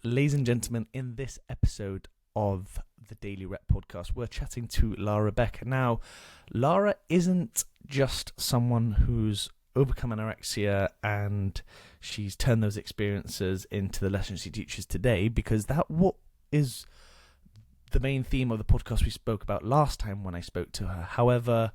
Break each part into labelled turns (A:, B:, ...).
A: ladies and gentlemen, in this episode of the Daily Rep podcast, we're chatting to Lara Rebecca. Now, Lara isn't just someone who's overcome anorexia and she's turned those experiences into the lessons she teaches today, because that what is the main theme of the podcast we spoke about last time when I spoke to her. However,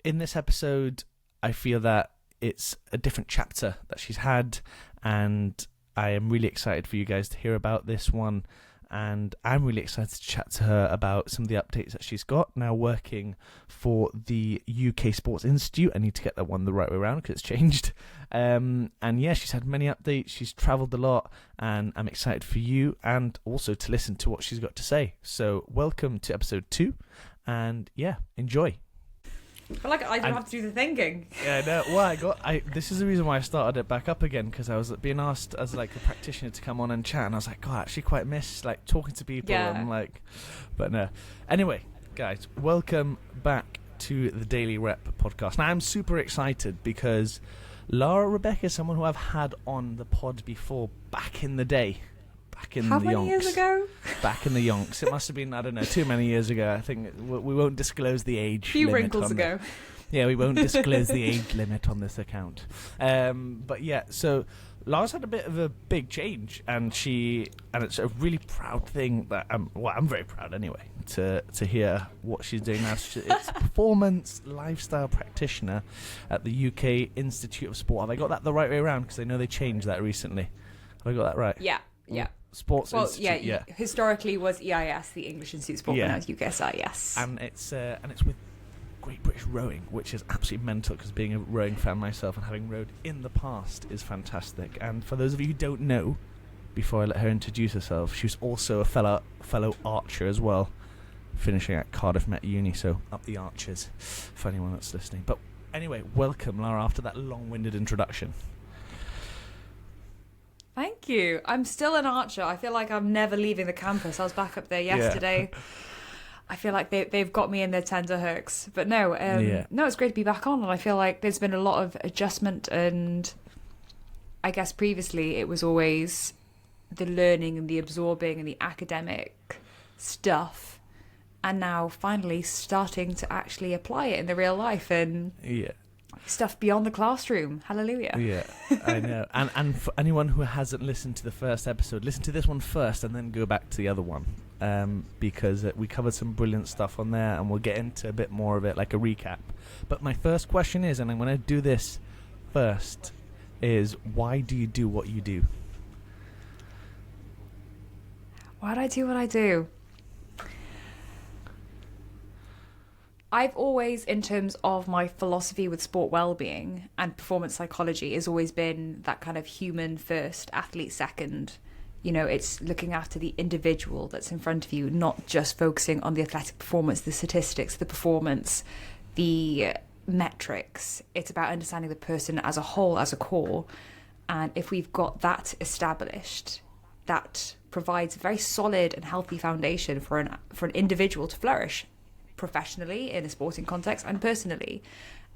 A: in this episode, I feel that it's a different chapter that she's had, and I am really excited for you guys to hear about this one, and I'm really excited to chat to her about some of the updates that she's got now working for the UK Sports Institute. I need to get that one the right way around because it's changed. And yeah, she's had many updates. She's travelled a lot, and I'm excited for you and also to listen to what she's got to say. So welcome to episode 2, and yeah, enjoy.
B: I feel like I don't have to do the thinking.
A: Yeah, no. Well, this is the reason why I started it back up again, because I was being asked as like a practitioner to come on and chat, and I was like, God, I actually quite miss like talking to people.
B: Yeah.
A: And like, but no. Anyway, guys, welcome back to the Daily Rep podcast. Now, I'm super excited because Lara Rebecca is someone who I've had on the pod before back in the day.
B: How many years ago?
A: Back in the yonks. It must have been, I don't know, too many years ago. I think we won't disclose the age.
B: A few wrinkles ago.
A: Yeah, we won't disclose the age limit on this account. But yeah, so Lara's had a bit of a big change, and it's a really proud thing that I'm very proud anyway to hear what she's doing now. It's performance lifestyle practitioner at the UK Institute of Sport. Have I got that the right way around? Because I know they changed that recently. Have I got that right?
B: Yeah.
A: Sports Institute.
B: Yeah. Historically was EIS, the English Institute of Sport, but now it's UKSI, yes.
A: And it's with Great British Rowing, which is absolutely mental, because being a rowing fan myself and having rowed in the past is fantastic. And for those of you who don't know, before I let her introduce herself, she was also a fellow archer as well, finishing at Cardiff Met Uni, so up the archers for anyone that's listening. But anyway, welcome, Lara, after that long-winded introduction.
B: Thank you. I'm still an archer. I feel like I'm never leaving the campus. I was back up there yesterday. Yeah. I feel like they've got me in their tender hooks. But no, it's great to be back on. And I feel like there's been a lot of adjustment. And I guess previously it was always the learning and the absorbing and the academic stuff. And now finally starting to actually apply it in the real life. And stuff beyond the classroom. Hallelujah.
A: Yeah, I know. And for anyone who hasn't listened to the first episode, listen to this one first and then go back to the other one, because we covered some brilliant stuff on there, and we'll get into a bit more of it, like a recap. But my first question is, and I'm going to do this first, is why do you do what you do?
B: Why do I do what I do? I've always, in terms of my philosophy with sport well-being and performance psychology, has always been that kind of human first, athlete second. You know, it's looking after the individual that's in front of you, not just focusing on the athletic performance, the statistics, the performance, the metrics. It's about understanding the person as a whole, as a core. And if we've got that established, that provides a very solid and healthy foundation for an individual to flourish professionally in a sporting context and personally,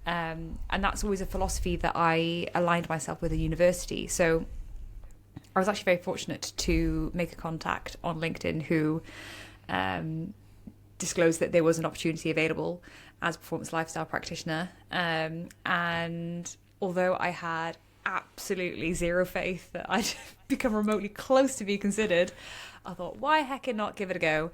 B: and that's always a philosophy that I aligned myself with at university. So I was actually very fortunate to make a contact on LinkedIn who disclosed that there was an opportunity available as a performance lifestyle practitioner, and although I had absolutely zero faith that I'd become remotely close to be considered, I thought, why heckin' not give it a go?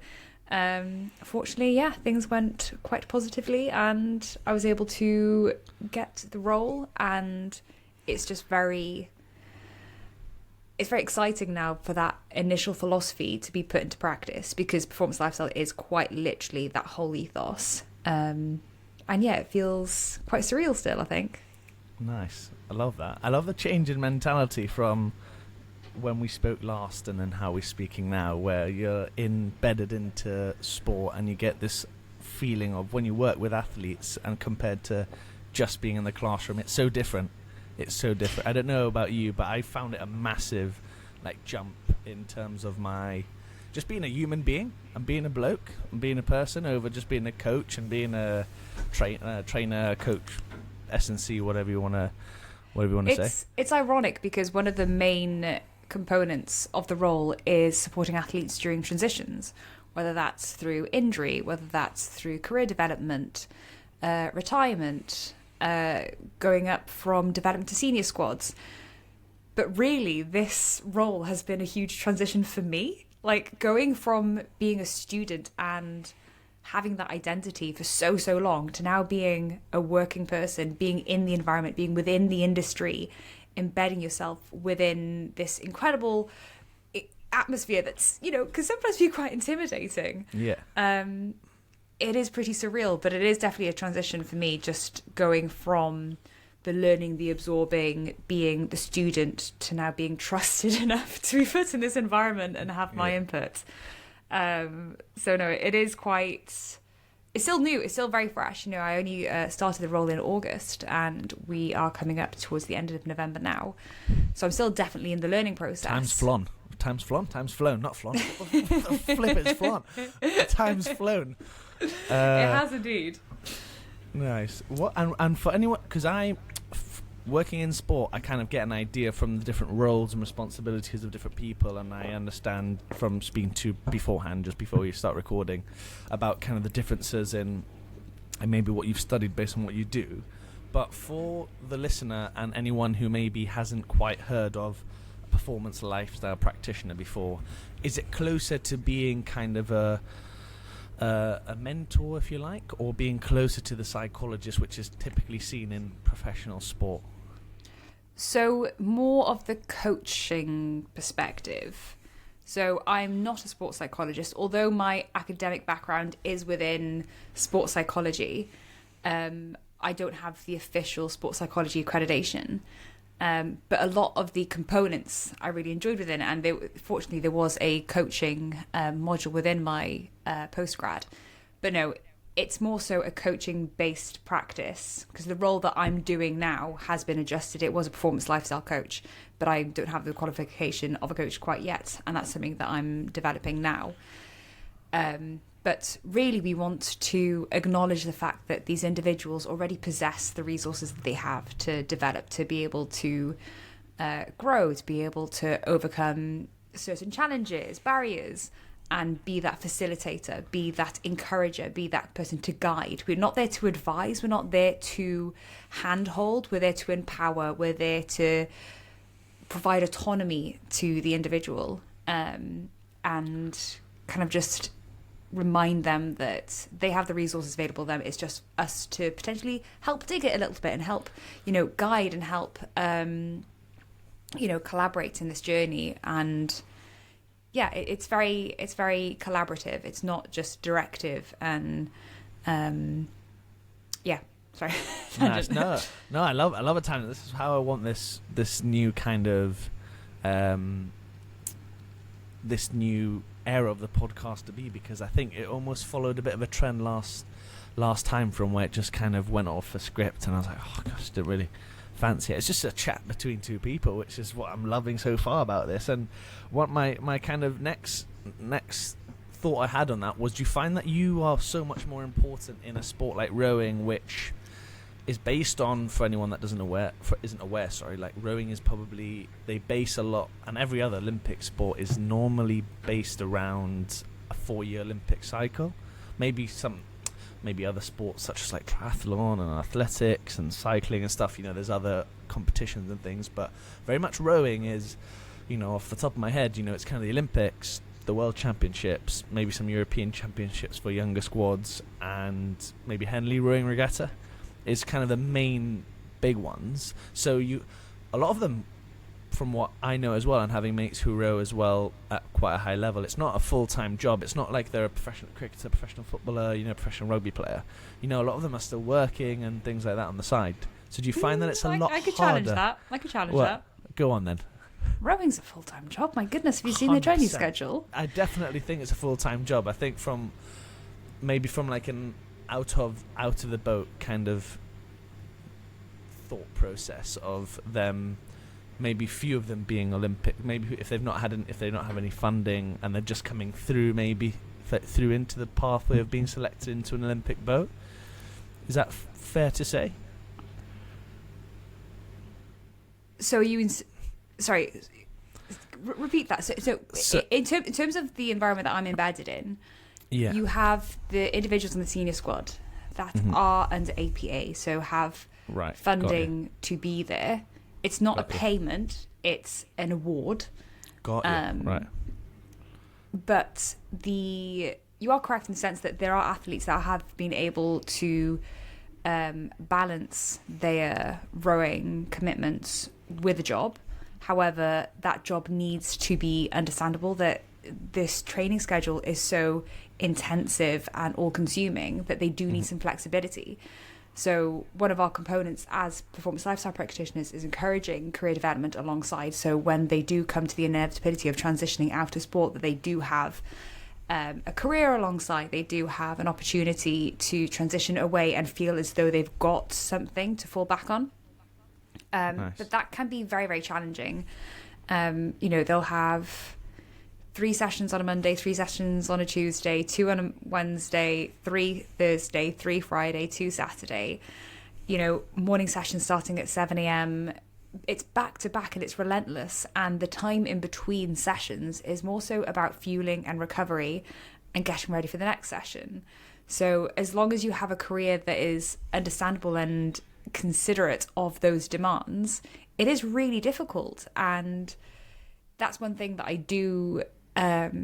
B: Fortunately, things went quite positively, and I was able to get the role, and it's very exciting now for that initial philosophy to be put into practice, because performance lifestyle is quite literally that whole ethos. And it feels quite surreal still, I think.
A: Nice. I love that. I love the change in mentality from when we spoke last and then how we're speaking now, where you're embedded into sport and you get this feeling of when you work with athletes and compared to just being in the classroom, it's so different. I don't know about you, but I found it a massive jump in terms of my just being a human being and being a bloke and being a person over just being a coach and being a trainer, coach, S&C, whatever you want to say.
B: It's ironic because one of the main components of the role is supporting athletes during transitions, whether that's through injury, whether that's through career development, retirement, going up from development to senior squads. But really, this role has been a huge transition for me. Like, going from being a student and having that identity for so long to now being a working person, being in the environment, being within the industry, embedding yourself within this incredible atmosphere that's, can sometimes be quite intimidating.
A: Yeah.
B: It is pretty surreal, but it is definitely a transition for me, just going from the learning, the absorbing, being the student, to now being trusted enough to be put in this environment and have my input. So no, it is quite... It's still new. It's still very fresh. I only started the role in August, and we are coming up towards the end of November now. So I'm still definitely in the learning process.
A: Time's flown, not flown. Flip, it's flown. Time's flown.
B: It has indeed.
A: Nice. What and for anyone, because working in sport, I kind of get an idea from the different roles and responsibilities of different people, and I understand from speaking to beforehand, just before you start recording, about kind of the differences in and maybe what you've studied based on what you do. But for the listener and anyone who maybe hasn't quite heard of a performance lifestyle practitioner before, is it closer to being kind of a mentor, if you like, or being closer to the psychologist, which is typically seen in professional sport?
B: So more of the coaching perspective. So I'm not a sports psychologist, although my academic background is within sports psychology. I don't have the official sports psychology accreditation. But a lot of the components I really enjoyed within, and fortunately there was a coaching module within my postgrad. But no, it's more so a coaching-based practice, because the role that I'm doing now has been adjusted. It was a performance lifestyle coach, but I don't have the qualification of a coach quite yet, and that's something that I'm developing now. But really, we want to acknowledge the fact that these individuals already possess the resources that they have to develop, to be able to grow, to be able to overcome certain challenges, barriers, and be that facilitator, be that encourager, be that person to guide. We're not there to advise, we're not there to handhold, we're there to empower, we're there to provide autonomy to the individual, and kind of just remind them that they have the resources available to them. It's just us to potentially help dig it a little bit and help, guide and help, collaborate in this journey. And yeah, it's very collaborative. It's not just directive. And sorry.
A: Nice. No, I love a time. This is how I want this new kind of this new era of the podcast to be, because I think it almost followed a bit of a trend last time, from where it just kind of went off a script, and I was like, oh gosh, didn't really fancy it. It's just a chat between two people, which is what I'm loving so far about this. And what my kind of next thought I had on that was, do you find that you are so much more important in a sport like rowing, which is based on, for anyone that isn't aware, like rowing is probably, they base a lot, and every other Olympic sport is normally based around a 4-year Olympic cycle. Maybe other sports such as like triathlon and athletics and cycling and stuff, there's other competitions and things, but very much rowing is, off the top of my head, it's kind of the Olympics, the World Championships, maybe some European Championships for younger squads, and maybe Henley Rowing Regatta is kind of the main big ones. So a lot of them, from what I know as well, and having mates who row as well at quite a high level, it's not a full-time job. It's not like they're a professional cricketer, professional footballer, professional rugby player. A lot of them are still working and things like that on the side. So do you find that it's a lot harder?
B: I could challenge that.
A: Go on then.
B: Rowing's a full-time job. My goodness, have you seen the training schedule?
A: I definitely think it's a full-time job. I think from like an out of the boat kind of thought process of them, maybe few of them being Olympic, maybe if they don't have any funding and they're just coming through, maybe through into the pathway of being selected into an Olympic boat. Is that fair to say?
B: So sorry. Repeat that. So in terms of the environment that I'm embedded in, you have the individuals in the senior squad that are under APA, so have funding to be there. It's not a payment, it's an award. Right. But you are correct in the sense that there are athletes that have been able to balance their rowing commitments with a job. However, that job needs to be understandable, that this training schedule is so intensive and all-consuming that they do need some flexibility. So one of our components as performance lifestyle practitioners is encouraging career development alongside. So when they do come to the inevitability of transitioning out of sport, that they do have a career alongside, they do have an opportunity to transition away and feel as though they've got something to fall back on. Nice. But that can be very, very challenging. They'll have 3 sessions on a Monday, 3 sessions on a Tuesday, 2 on a Wednesday, 3 Thursday, 3 Friday, 2 Saturday. Morning sessions starting at 7 a.m. It's back to back and it's relentless. And the time in between sessions is more so about fueling and recovery and getting ready for the next session. So as long as you have a career that is understandable and considerate of those demands, it is really difficult. And that's one thing that I do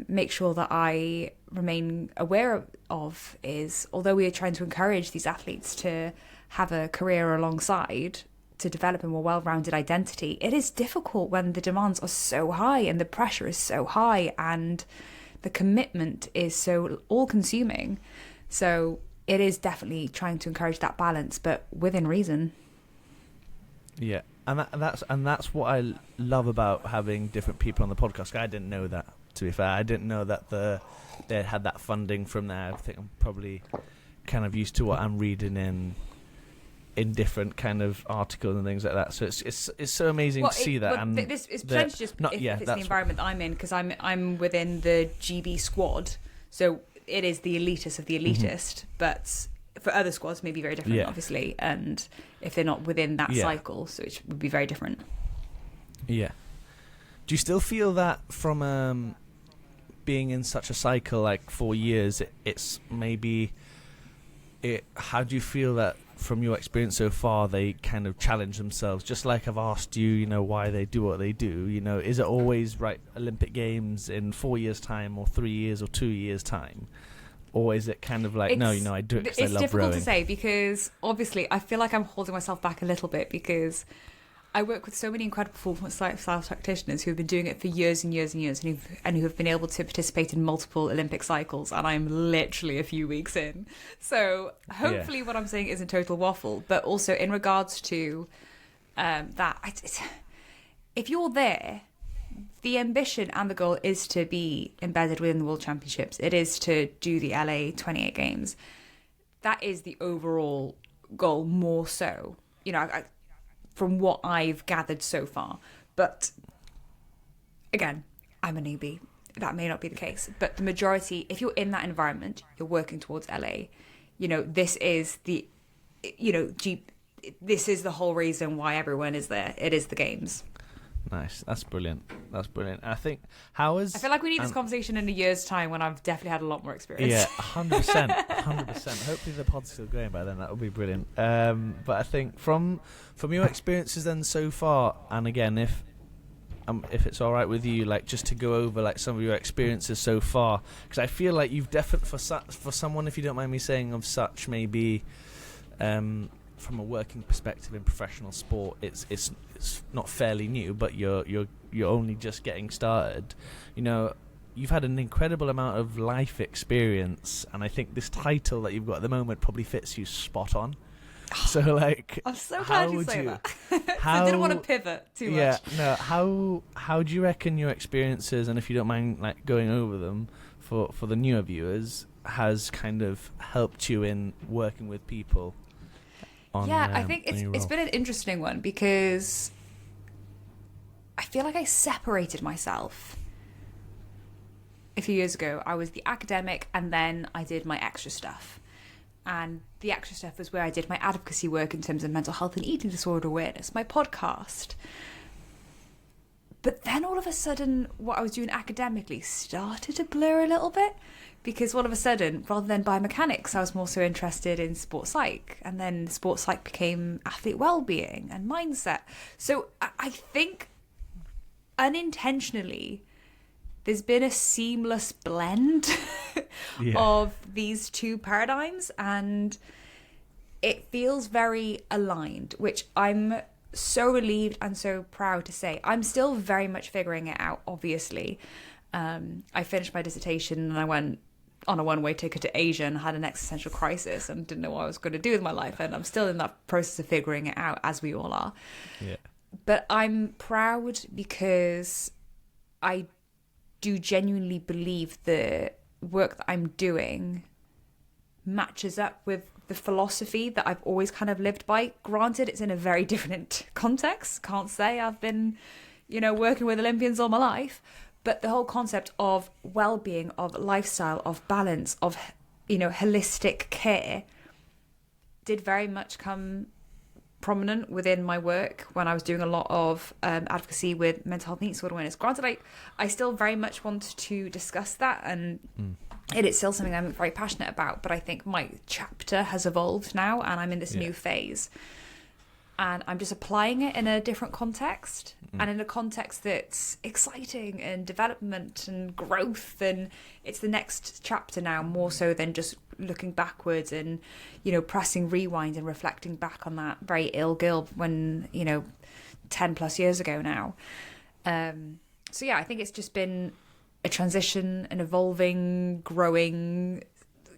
B: make sure that I remain aware of, is although we are trying to encourage these athletes to have a career alongside to develop a more well-rounded identity, it is difficult when the demands are so high and the pressure is so high and the commitment is so all-consuming. So it is definitely trying to encourage that balance, but within reason.
A: Yeah, and that's what I love about having different people on the podcast. I didn't know that, to be fair. I didn't know that they had that funding from there. I think I'm probably kind of used to what I'm reading in different kind of articles and things like that. So it's so amazing to see that. And
B: this is potentially just if it's the environment that I'm in, because I'm within the GB squad, so it is the elitist of the elitist, but for other squads may be very different, obviously, and if they're not within that cycle, so it would be very different. Yeah.
A: Do you still feel that from being in such a cycle, like 4 years, it's maybe... how do you feel that from your experience so far they kind of challenge themselves? Just like I've asked you, why they do what they do, is it always Olympic Games in 4 years' time or 3 years or 2 years' time? Or is it kind of like, I do it because I love rowing? It's
B: difficult to say, because obviously I feel like I'm holding myself back a little bit, because I work with so many incredible performance lifestyle practitioners who have been doing it for years and years and years, and who have been able to participate in multiple Olympic cycles, and I'm literally a few weeks in. So hopefully what I'm saying isn't total waffle, but also in regards to if you're there, the ambition and the goal is to be embedded within the World Championships. It is to do the LA 28 Games. That is the overall goal, more so. From what I've gathered so far. But again, I'm a newbie. That may not be the case. But the majority, if you're in that environment, you're working towards LA. This is this is the whole reason why everyone is there. It is the games.
A: Nice. That's brilliant. I think
B: I feel like we need this conversation in a year's time when I've definitely had a lot more experience.
A: Yeah, 100%. 100%. Hopefully the pod's still going by then. That would be brilliant. But I think from your experiences then so far, and again, if it's all right with you, just to go over some of your experiences so far, because I feel like you've definitely for someone, if you don't mind me saying, of such maybe from a working perspective in professional sport, it's not fairly new, but you're only just getting started. You've had an incredible amount of life experience, and I think this title that you've got at the moment probably fits you spot on. So
B: I'm so glad you say that. I didn't want to pivot too much.
A: Yeah, no. How do you reckon your experiences, and if you don't mind going over them for the newer viewers, has kind of helped you in working with people?
B: I think it's been an interesting one, because I feel like I separated myself a few years ago. I was the academic, and then I did my extra stuff. And the extra stuff was where I did my advocacy work in terms of mental health and eating disorder awareness, my podcast. But then all of a sudden, what I was doing academically started to blur a little bit, because all of a sudden, rather than biomechanics, I was more so interested in sports psych. And then sports psych became athlete well-being and mindset. So I think unintentionally, there's been a seamless blend of these two paradigms, and it feels very aligned, which I'm so relieved and so proud to say. I'm still very much figuring it out, obviously. I finished my dissertation and I went on a one-way ticket to Asia and had an existential crisis and didn't know what I was going to do with my life, and I'm still in that process of figuring it out, as we all are.
A: Yeah.
B: But I'm proud because I do genuinely believe the work that I'm doing matches up with the philosophy that I've always kind of lived by. Granted, it's in a very different context. Can't say I've been, working with Olympians all my life, but the whole concept of well-being, of lifestyle, of balance, of, holistic care did very much come prominent within my work when I was doing a lot of advocacy with mental health and eating disorder awareness. Granted, I still very much want to discuss that, and it is still something I'm very passionate about, but I think my chapter has evolved now and I'm in this new phase. And I'm just applying it in a different context, and in a context that's exciting and development and growth, and it's the next chapter now, more so than just looking backwards and, pressing rewind and reflecting back on that very ill girl when, 10 plus years ago now. So yeah, I think it's just been a transition, an evolving, growing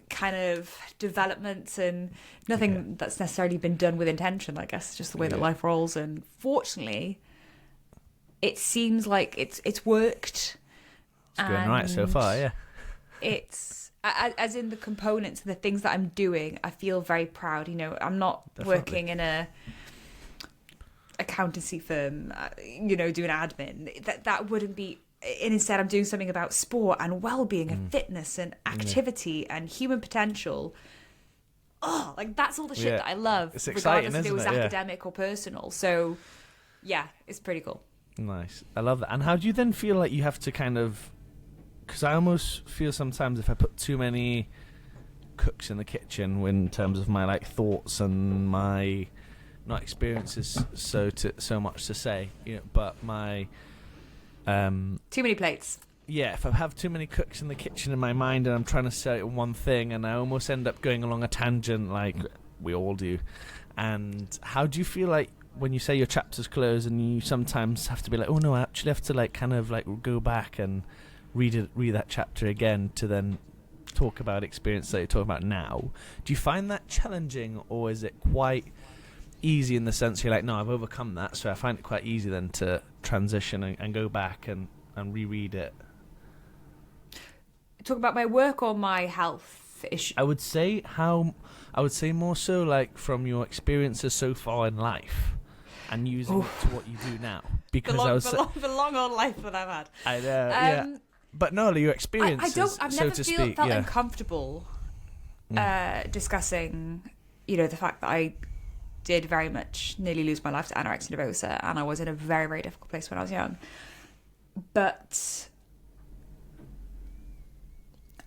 B: kind of development, and nothing that's necessarily been done with intention. I guess it's just the way that life rolls, and fortunately it seems like it's worked.
A: It's going right so far.
B: It's as in the components and the things that I'm doing, I feel very proud. I'm not working in a accountancy firm, doing admin. That wouldn't be. And instead, I'm doing something about sport and well-being and fitness and activity and human potential. Oh, that's all the shit that I love,
A: it's exciting,
B: regardless if it was
A: isn't it?
B: academic or personal. So, yeah, it's pretty cool.
A: Nice. I love that. And how do you then feel like you have to kind of... Because I almost feel sometimes if I put too many cooks in the kitchen in terms of my thoughts and my... Not experiences so much to say, but my...
B: Too many plates.
A: Yeah, if I have too many cooks in the kitchen in my mind and I'm trying to say one thing and I almost end up going along a tangent like we all do. And how do you feel like when you say your chapter's closed and you sometimes have to be like, oh no, I actually have to go back and read that chapter again to then talk about experience that you're talking about now. Do you find that challenging, or is it quite easy in the sense you're like, no, I've overcome that, so I find it quite easy then to transition and go back and reread it?
B: Talk about my work or my health issue?
A: I would say more so from your experiences so far in life and using it to what you do now. Because
B: the long old life that I've had.
A: I know, yeah. But no, your experiences,
B: I've
A: so
B: never
A: to speak.
B: felt uncomfortable discussing, the fact that I did very much nearly lose my life to anorexia nervosa, and I was in a very, very difficult place when I was young. But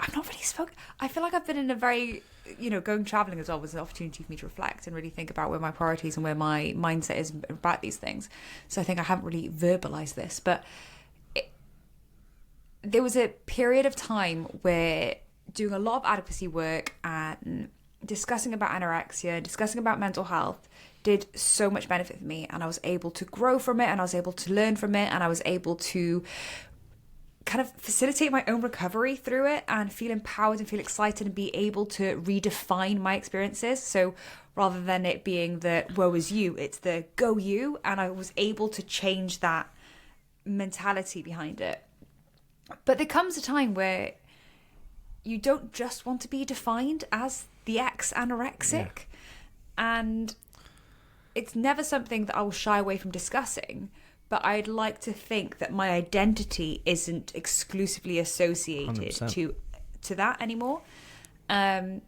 B: I've not really spoken. I feel like I've been in a very, going travelling as well was an opportunity for me to reflect and really think about where my priorities and where my mindset is about these things. So I think I haven't really verbalised this, but there was a period of time where doing a lot of advocacy work and discussing about anorexia, discussing about mental health did so much benefit for me, and I was able to grow from it, and I was able to learn from it, and I was able to kind of facilitate my own recovery through it and feel empowered and feel excited and be able to redefine my experiences. So rather than it being the woe is you, it's the go you, and I was able to change that mentality behind it. But there comes a time where you don't just want to be defined as the ex-anorexic. And it's never something that I will shy away from discussing, but I'd like to think that my identity isn't exclusively associated
A: 100%.
B: to that anymore. I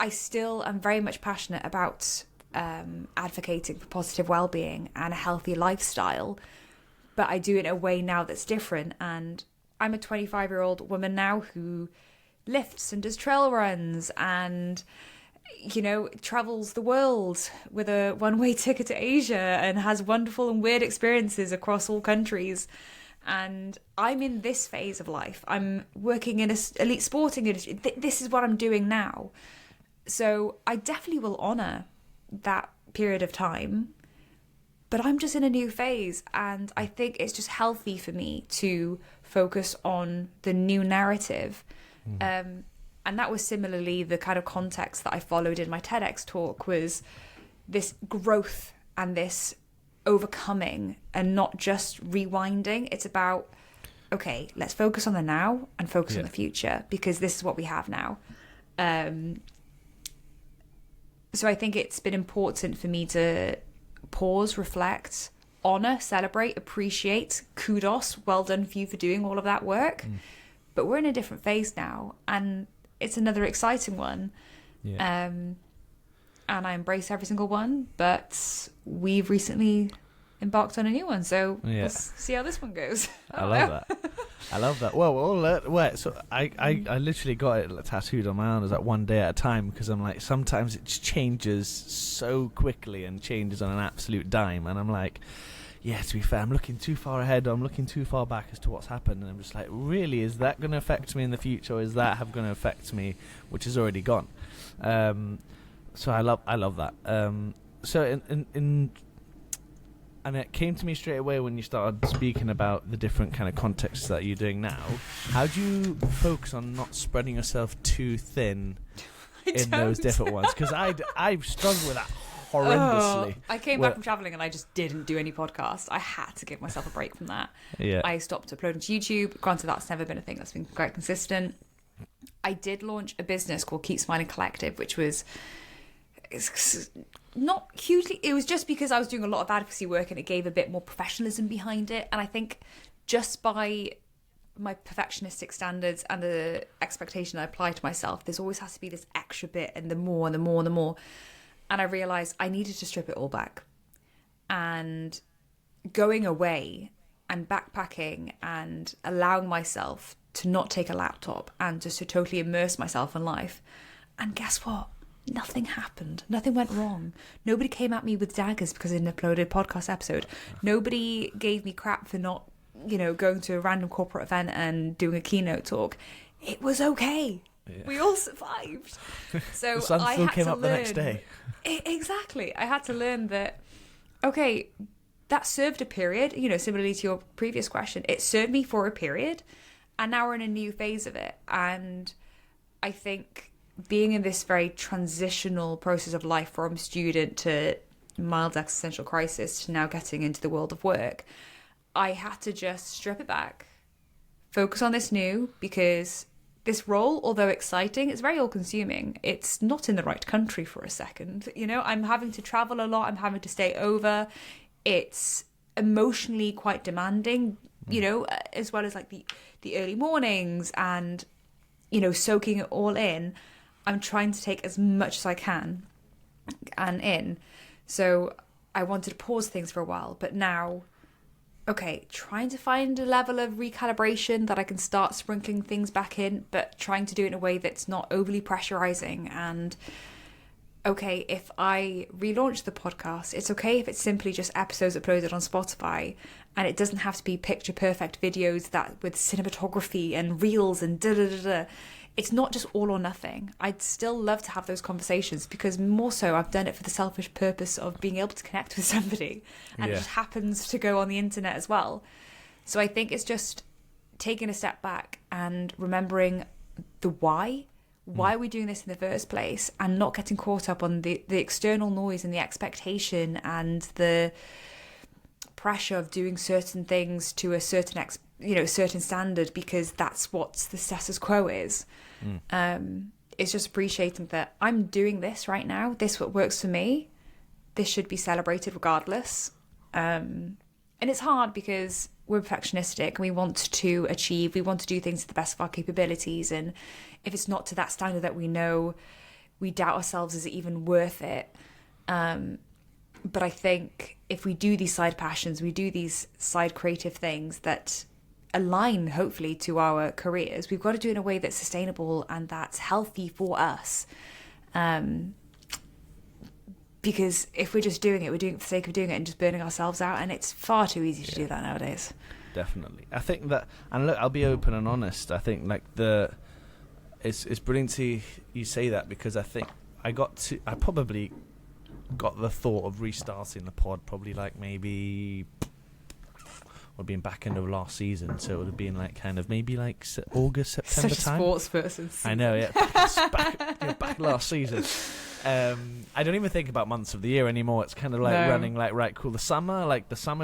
B: still am very much passionate about advocating for positive well-being and a healthy lifestyle, but I do it in a way now that's different. And I'm a 25-year-old woman now who lifts and does trail runs and, you know, travels the world with a one-way ticket to Asia and has wonderful and weird experiences across all countries. And I'm in this phase of life. I'm working in an elite sporting industry. This is what I'm doing now. So I definitely will honour that period of time. But I'm just in a new phase. And I think it's just healthy for me to focus on the new narrative. And that was similarly the kind of context that I followed in my TEDx talk, was this growth and this overcoming and not just rewinding. It's about, okay, let's focus on the now and focus on the future, because this is what we have now. So I think it's been important for me to pause, reflect, honour, celebrate, appreciate, kudos, well done for you for doing all of that work. But we're in a different phase now, and it's another exciting one. And I embrace every single one, but we've recently embarked on a new one, so let's see how this one goes.
A: I love that. Well, so I literally got it tattooed on my arm as like one day at a time, because I'm like, sometimes it just changes so quickly and changes on an absolute dime, and I'm like, yeah, to be fair, I'm looking too far ahead, I'm looking too far back as to what's happened, and I'm just like, really, is that going to affect me in the future, or is that going to affect me, which is already gone? So I love that. So and it came to me straight away when you started speaking about the different kind of contexts that you're doing now. How do you focus on not spreading yourself too thin in those different ones? Because I struggle with that horrendously.
B: I came back from travelling and I just didn't do any podcasts. I had to give myself a break from that. I stopped uploading to YouTube. Granted, that's never been a thing that's been quite consistent. I did launch a business called Keep Smiling Collective, which was not hugely, it was just because I was doing a lot of advocacy work and it gave a bit more professionalism behind it. And I think just by my perfectionistic standards and the expectation I apply to myself, there's always has to be this extra bit, and the more and the more and the more. And I realised I needed to strip it all back. And going away and backpacking and allowing myself to not take a laptop and just to totally immerse myself in life. And guess what? Nothing happened. Nothing went wrong. Nobody came at me with daggers because I didn't upload a podcast episode. Nobody gave me crap for not, going to a random corporate event and doing a keynote talk. It was okay. Yeah. We all survived. So
A: the sun still came up the next day.
B: Exactly. I had to learn that, okay, that served a period, similarly to your previous question. It served me for a period, and now we're in a new phase of it. And I think being in this very transitional process of life from student to mild existential crisis to now getting into the world of work, I had to just strip it back, focus on this new, because this role, although exciting, is very all-consuming. It's not in the right country for a second. I'm having to travel a lot. I'm having to stay over. It's emotionally quite demanding, as well as like the early mornings and, soaking it all in. I'm trying to take as much as I can and in. So I wanted to pause things for a while, but now, okay, trying to find a level of recalibration that I can start sprinkling things back in, but trying to do it in a way that's not overly pressurizing. And okay, if I relaunch the podcast, it's okay if it's simply just episodes uploaded on Spotify, and it doesn't have to be picture perfect videos that with cinematography and reels and da-da-da-da. It's not just all or nothing. I'd still love to have those conversations, because more so I've done it for the selfish purpose of being able to connect with somebody, and it just happens to go on the internet as well. So I think it's just taking a step back and remembering the why are we doing this in the first place, and not getting caught up on the external noise and the expectation and the pressure of doing certain things to a certain certain standard, because that's what the status quo is. It's just appreciating that I'm doing this right now. This what works for me. This should be celebrated regardless. And it's hard because we're perfectionistic and we want to achieve, we want to do things to the best of our capabilities. And if it's not to that standard that we know, we doubt ourselves, is it even worth it? But I think if we do these side passions, we do these side creative things that align hopefully to our careers, we've got to do it in a way that's sustainable and that's healthy for us. Because if we're just doing it, we're doing it for the sake of doing it and just burning ourselves out, and it's far too easy to do that nowadays.
A: Definitely. I think that, and look, I'll be open and honest, I think like it's brilliant to you say that, because I think I probably got the thought of restarting the pod probably like maybe would have been back end of last season, so it would have been like kind of maybe like August, September
B: Such
A: time.
B: A sports person.
A: I know, yeah. back last season. I don't even think about months of the year anymore. It's kind of like running like, right, cool, the summer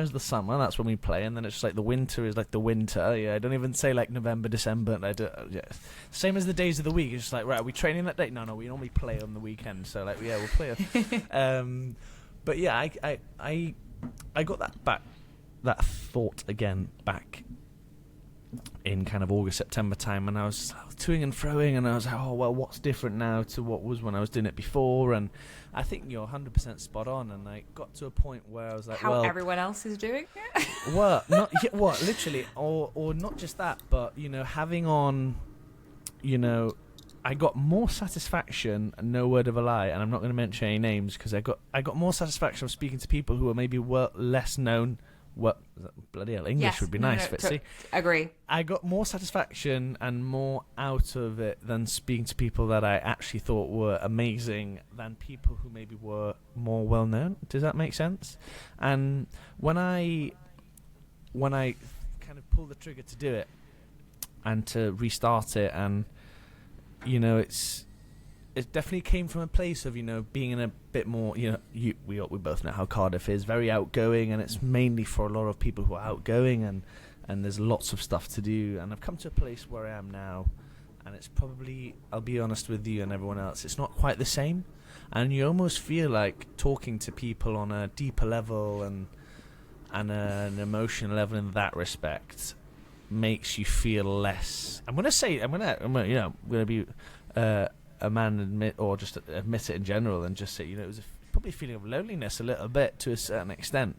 A: is the summer, that's when we play, and then it's just like the winter is like the winter. Yeah, I don't even say like November, December. Same as the days of the week. It's just like, right, are we training that day? No, we normally play on the weekend, so like, yeah, we'll play. But yeah, I got that thought again back in kind of August, September time, and I was toing and froing, and I was like, oh well, what's different now to what was when I was doing it before? And I think you're 100% spot on, and I got to a point where I was like,
B: how everyone else is doing it.
A: Well, literally, or not just that, but having on, I got more satisfaction, no word of a lie, and I'm not going to mention any names, because I got more satisfaction from speaking to people who are maybe less known. Well, bloody hell, English would be nice, Fitzy.
B: Agree.
A: I got more satisfaction and more out of it than speaking to people that I actually thought were amazing than people who maybe were more well known. Does that make sense? And when I kind of pulled the trigger to do it and to restart it, and it definitely came from a place of being in a bit more we both know how Cardiff is, very outgoing, and it's mainly for a lot of people who are outgoing, and there's lots of stuff to do, and I've come to a place where I am now, and it's probably, I'll be honest with you and everyone else, it's not quite the same, and you almost feel like talking to people on a deeper level and an emotional level in that respect makes you feel less. I'm gonna be a man admit it in general, and just say it was probably a feeling of loneliness a little bit to a certain extent,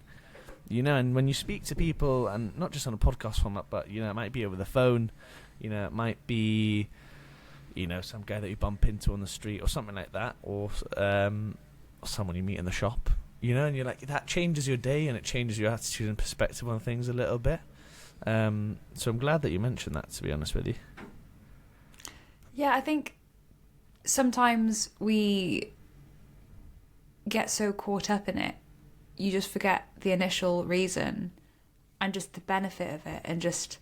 A: and when you speak to people, and not just on a podcast format, but it might be over the phone, it might be some guy that you bump into on the street or something like that, or someone you meet in the shop, and you're like, that changes your day and it changes your attitude and perspective on things a little bit. So I'm glad that you mentioned that, to be honest with you.
B: Yeah, I think sometimes we get so caught up in it, you just forget the initial reason and just the benefit of it. And just,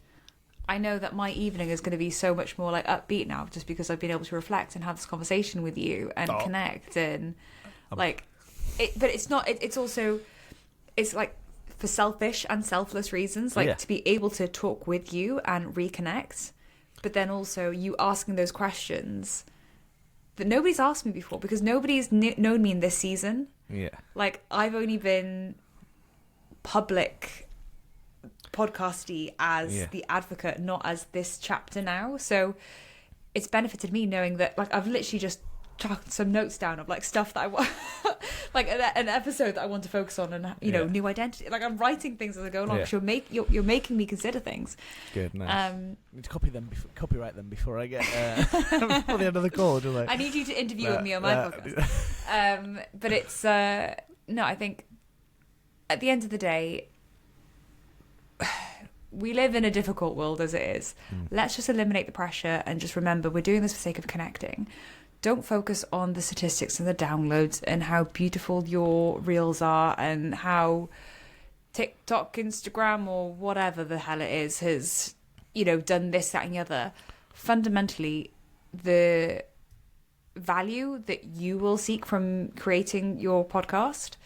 B: I know that my evening is going to be so much more like upbeat now, just because I've been able to reflect and have this conversation with you and connect and like it. But it's not. It's also, it's like for selfish and selfless reasons, like to be able to talk with you and reconnect. But then also you asking those questions that nobody's asked me before, because nobody's known me in this season.
A: Yeah.
B: Like, I've only been public podcasty as the advocate, not as this chapter now. So it's benefited me knowing that, like, I've literally just chucked some notes down of, like, stuff that I want, like, an episode that I want to focus on, and, new identity. Like, I'm writing things as I go along, because you're making me consider things.
A: Good, nice. Need to copyright them before I get before the end of the call, do I?
B: I need you to interview me on my podcast. But it's no, I think at the end of the day, we live in a difficult world as it is. Let's just eliminate the pressure and just remember we're doing this for the sake of connecting. Don't focus on the statistics and the downloads and how beautiful your reels are and how TikTok, Instagram, or whatever the hell it is has, done this, that, and the other. Fundamentally, the value that you will seek from creating your podcast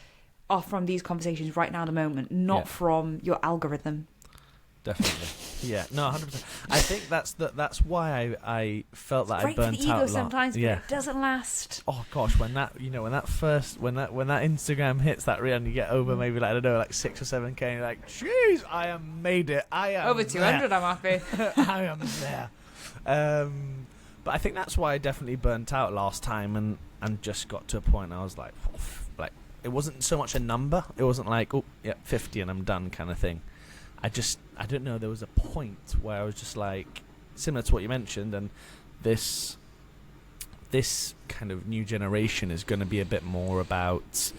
B: are from these conversations right now in the moment, not from your algorithm.
A: Definitely. Yeah, no, 100%. I think that's why I felt that I burnt out.
B: Great for the ego sometimes, but it doesn't last.
A: Oh gosh, when that Instagram hits that reel and you get over maybe like 6 or 7K, and you're like, jeez, I have made it. I am
B: over 200.
A: There.
B: I'm happy.
A: I am there. But I think that's why I definitely burnt out last time, and just got to a point I was like it wasn't so much a number. It wasn't like, oh yeah, 50 and I'm done kind of thing. I don't know, there was a point where I was just like, similar to what you mentioned, and this kind of new generation is going to be a bit more about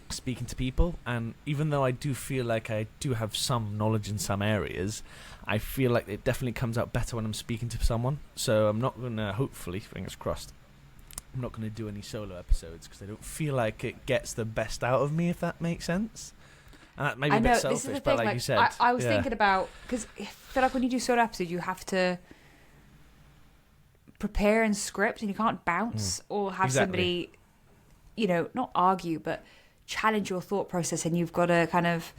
A: speaking to people. And even though I do feel like I do have some knowledge in some areas, I feel like it definitely comes out better when I'm speaking to someone. So I'm not going to, hopefully, fingers crossed, I'm not going to do any solo episodes because I don't feel like it gets the best out of me, if that makes sense. And that may be a bit selfish, but like you said,
B: I was thinking about, because I feel like when you do solo episodes, you have to prepare and script, and you can't bounce or have somebody, not argue, but challenge your thought process, and you've got to kind of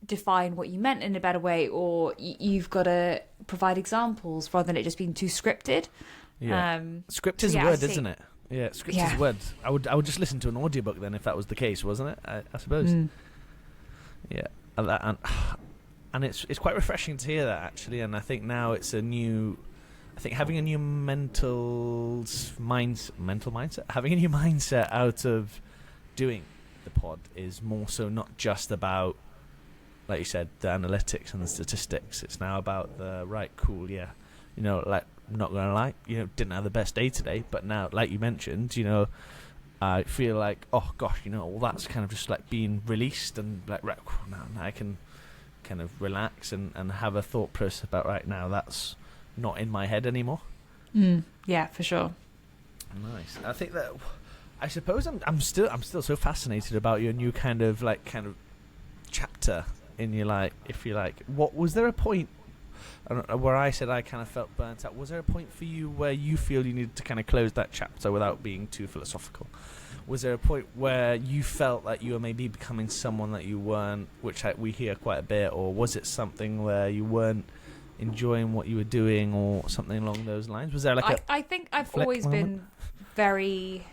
B: define what you meant in a better way, or you've got to provide examples rather than it just being too scripted.
A: Yeah. Script is a word, isn't it? Yeah, script is a word. I would just listen to an audiobook then if that was the case, wasn't it? I suppose. Yeah, and it's quite refreshing to hear that, actually. And I think now it's having a new mental mindset, having a new mindset out of doing the pod is more so not just about, like you said, the analytics and the statistics. It's now about the like, I'm not gonna lie, didn't have the best day today, but now, like you mentioned, I feel like, oh gosh, all that's kind of just like being released, and like, right, now I can kind of relax and have a thought process about, right now that's not in my head anymore.
B: Yeah, for sure.
A: Nice. I think that, I suppose I'm still so fascinated about your new kind of chapter in your life, if you like. What was there a point, I don't know, where I said I kind of felt burnt out? Was there a point for you where you feel you needed to kind of close that chapter without being too philosophical? Was there a point where you felt like you were maybe becoming someone that you weren't, which we hear quite a bit, or was it something where you weren't enjoying what you were doing, or something along those lines? Was there like
B: I think I've always been very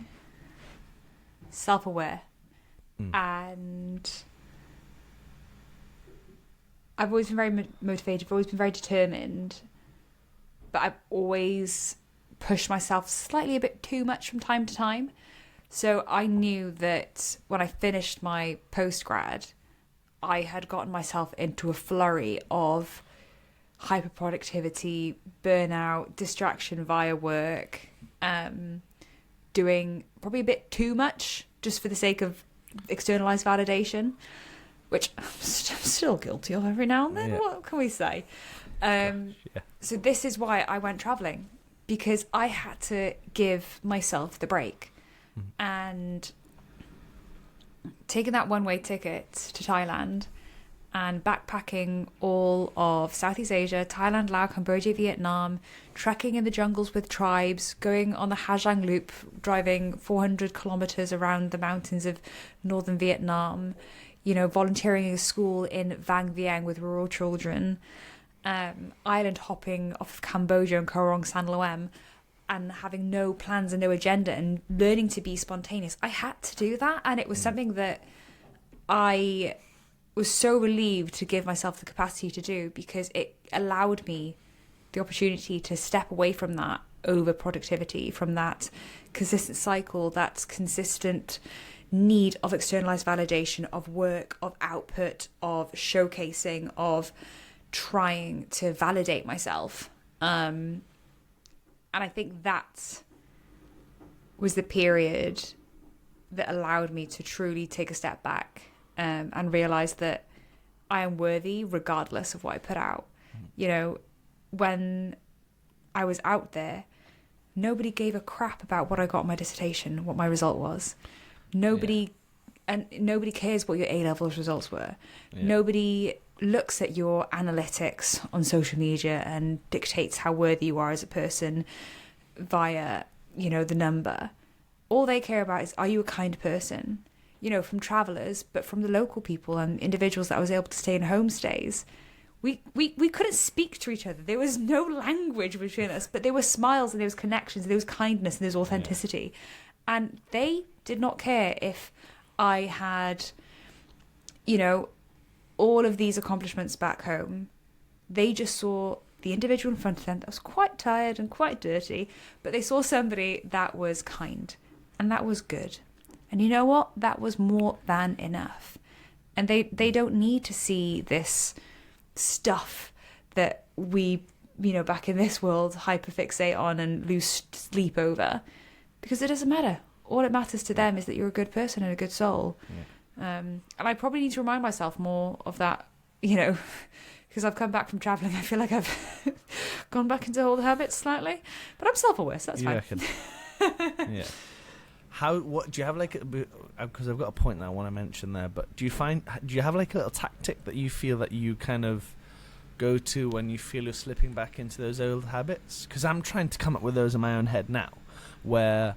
B: self-aware, and I've always been very motivated, I've always been very determined, but I've always pushed myself slightly a bit too much from time to time. So I knew that when I finished my postgrad, I had gotten myself into a flurry of hyperproductivity, burnout, distraction via work, doing probably a bit too much just for the sake of externalized validation, which I'm still guilty of every now and then. Yeah. What can we say? So this is why I went traveling, because I had to give myself the break. And taking that one-way ticket to Thailand and backpacking all of Southeast Asia, Thailand, Laos, Cambodia, Vietnam, trekking in the jungles with tribes, going on the Ha Giang Loop, driving 400 kilometers around the mountains of northern Vietnam, volunteering in a school in Vang Vieng with rural children, island hopping off of Cambodia and Koh Rong San Loem, and having no plans and no agenda and learning to be spontaneous. I had to do that, and it was something that I was so relieved to give myself the capacity to do, because it allowed me the opportunity to step away from that over productivity, from that consistent cycle, that consistent need of externalized validation, of work, of output, of showcasing, of trying to validate myself. And I think that was the period that allowed me to truly take a step back, and realize that I am worthy regardless of what I put out. When I was out there, nobody gave a crap about what I got in my dissertation, what my result was. Nobody cares what your A-levels results were. Yeah. Nobody looks at your analytics on social media and dictates how worthy you are as a person via, the number. All they care about is, are you a kind person? From travellers, but from the local people and individuals that I was able to stay in homestays. We couldn't speak to each other. There was no language between us, but there were smiles and there was connections, and there was kindness and there was authenticity. Yeah. And they did not care if I had, all of these accomplishments back home. They just saw the individual in front of them that was quite tired and quite dirty, but they saw somebody that was kind, and that was good. And you know what? That was more than enough. And they don't need to see this stuff that we, back in this world, hyperfixate on and lose sleep over, because it doesn't matter. All it matters to them is that you're a good person and a good soul. Yeah. And I probably need to remind myself more of that, because I've come back from travelling. I feel like I've gone back into old habits slightly, but I'm self-aware, so that's fine.
A: Yeah. What do you have because I've got a point that I want to mention there, but do you have like a little tactic that you feel that you kind of go to when you feel you're slipping back into those old habits? Because I'm trying to come up with those in my own head now, where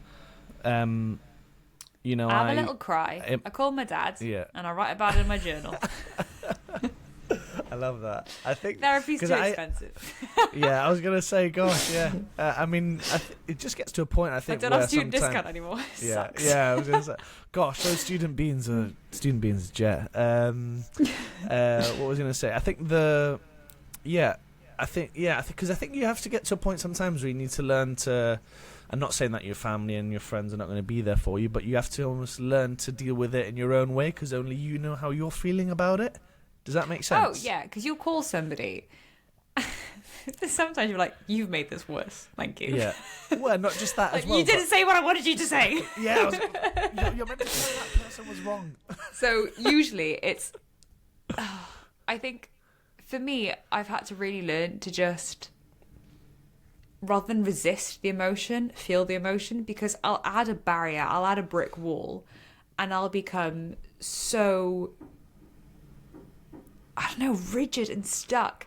A: I have
B: a little cry. I call my dad, and I write about it in my journal.
A: I love that. I think
B: therapy's too expensive.
A: Yeah, I was gonna say, gosh, yeah. It just gets to a point. I think
B: I don't have student discount anymore.
A: Sucks. Yeah. I was gonna say, gosh, those student beans are jet. What was I gonna say? I think because I think you have to get to a point sometimes where you need to learn to. I'm not saying that your family and your friends are not going to be there for you, but you have to almost learn to deal with it in your own way, because only you know how you're feeling about it. Does that make sense?
B: Oh, yeah, because you'll call somebody. Sometimes you're like, you've made this worse. Thank you.
A: Yeah. Well, not just that as well.
B: You didn't say what I wanted you to say.
A: Yeah, you're meant to say that person was wrong.
B: So usually it's... I think, for me, I've had to really learn to just... rather than resist the emotion, feel the emotion, because I'll add a barrier, I'll add a brick wall, and I'll become so... I don't know, rigid and stuck.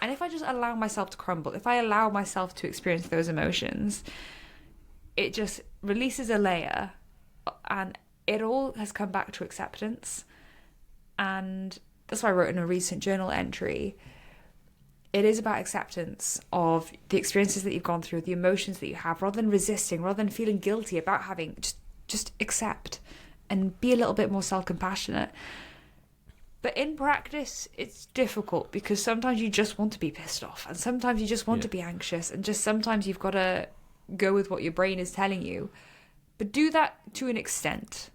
B: And if I just allow myself to crumble, if I allow myself to experience those emotions, it just releases a layer, and it all has come back to acceptance. And that's why I wrote in a recent journal entry, it is about acceptance of the experiences that you've gone through, the emotions that you have, rather than resisting, rather than feeling guilty about having, just accept and be a little bit more self-compassionate. But in practice, it's difficult, because sometimes you just want to be pissed off, and sometimes you just want to be anxious, and just sometimes you've got to go with what your brain is telling you. But do that to an extent,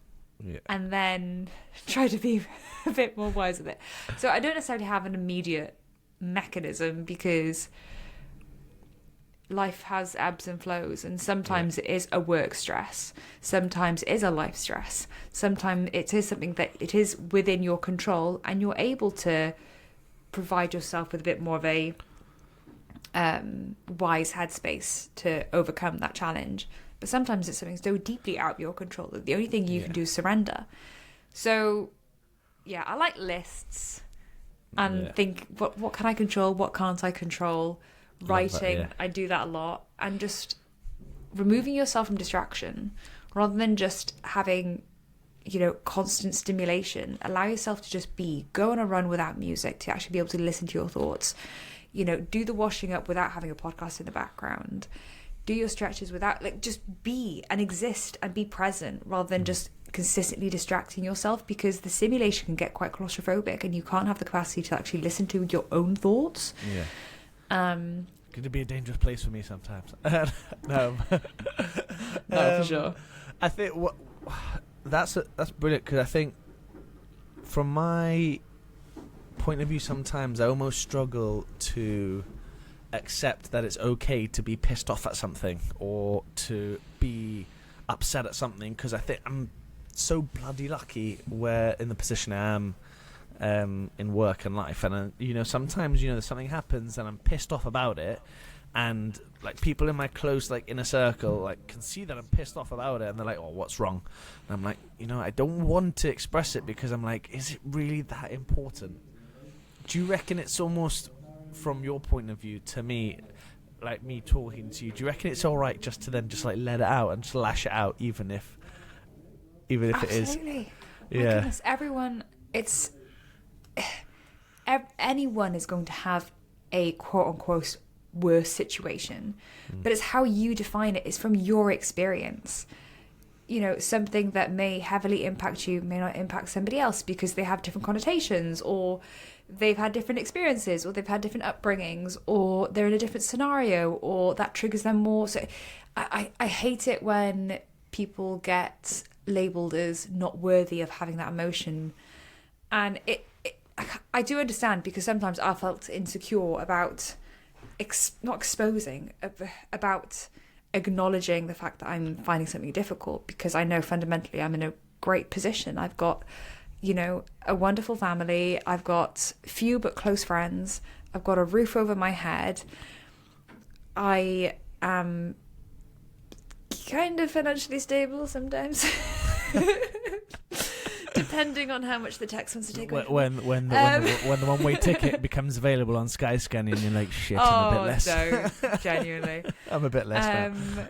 B: and then try to be a bit more wise with it. So I don't necessarily have an immediate mechanism, because life has ebbs and flows, and sometimes it is a work stress, sometimes it is a life stress, sometimes it is something that it is within your control, and you're able to provide yourself with a bit more of a wise headspace to overcome that challenge. But sometimes it's something so deeply out of your control that the only thing you can do is surrender. So I like lists and think, what can I control, what can't I control? Writing, I do that a lot, and just removing yourself from distraction rather than just having constant stimulation. Allow yourself to just go on a run without music, to actually be able to listen to your thoughts. Do the washing up without having a podcast in the background. Do your stretches without, just be and exist and be present, rather than just consistently distracting yourself, because the stimulation can get quite claustrophobic and you can't have the capacity to actually listen to your own thoughts.
A: Could it be a dangerous place for me sometimes? No,
B: for sure.
A: I think that's brilliant, because I think from my point of view, sometimes I almost struggle to accept that it's okay to be pissed off at something or to be upset at something, because I think I'm so bloody lucky where in the position I am in work and life, and sometimes something happens and I'm pissed off about it, and people in my close inner circle can see that I'm pissed off about it, and they're like, oh, what's wrong? And I'm like, I don't want to express it, because I'm like, is it really that important? Do you reckon it's almost, from your point of view, to me, me talking to you, do you reckon it's all right just to then just let it out and just lash it out, even if
B: Absolutely.
A: it is?
B: Absolutely. My goodness, everyone, anyone is going to have a quote-unquote worse situation, but it's how you define it. It's from your experience. Something that may heavily impact you may not impact somebody else, because they have different connotations, or they've had different experiences, or they've had different upbringings, or they're in a different scenario, or that triggers them more. So I hate it when people get labelled as not worthy of having that emotion. And I do understand, because sometimes I felt insecure about not exposing, about acknowledging the fact that I'm finding something difficult, because I know fundamentally I'm in a great position. I've got, a wonderful family. I've got few but close friends. I've got a roof over my head. I am kind of financially stable sometimes. Depending on how much the tax wants to take away.
A: When the one-way ticket becomes available on Skyscanner, and you're like, shit, I'm a bit less.
B: No, genuinely.
A: I'm a bit less now.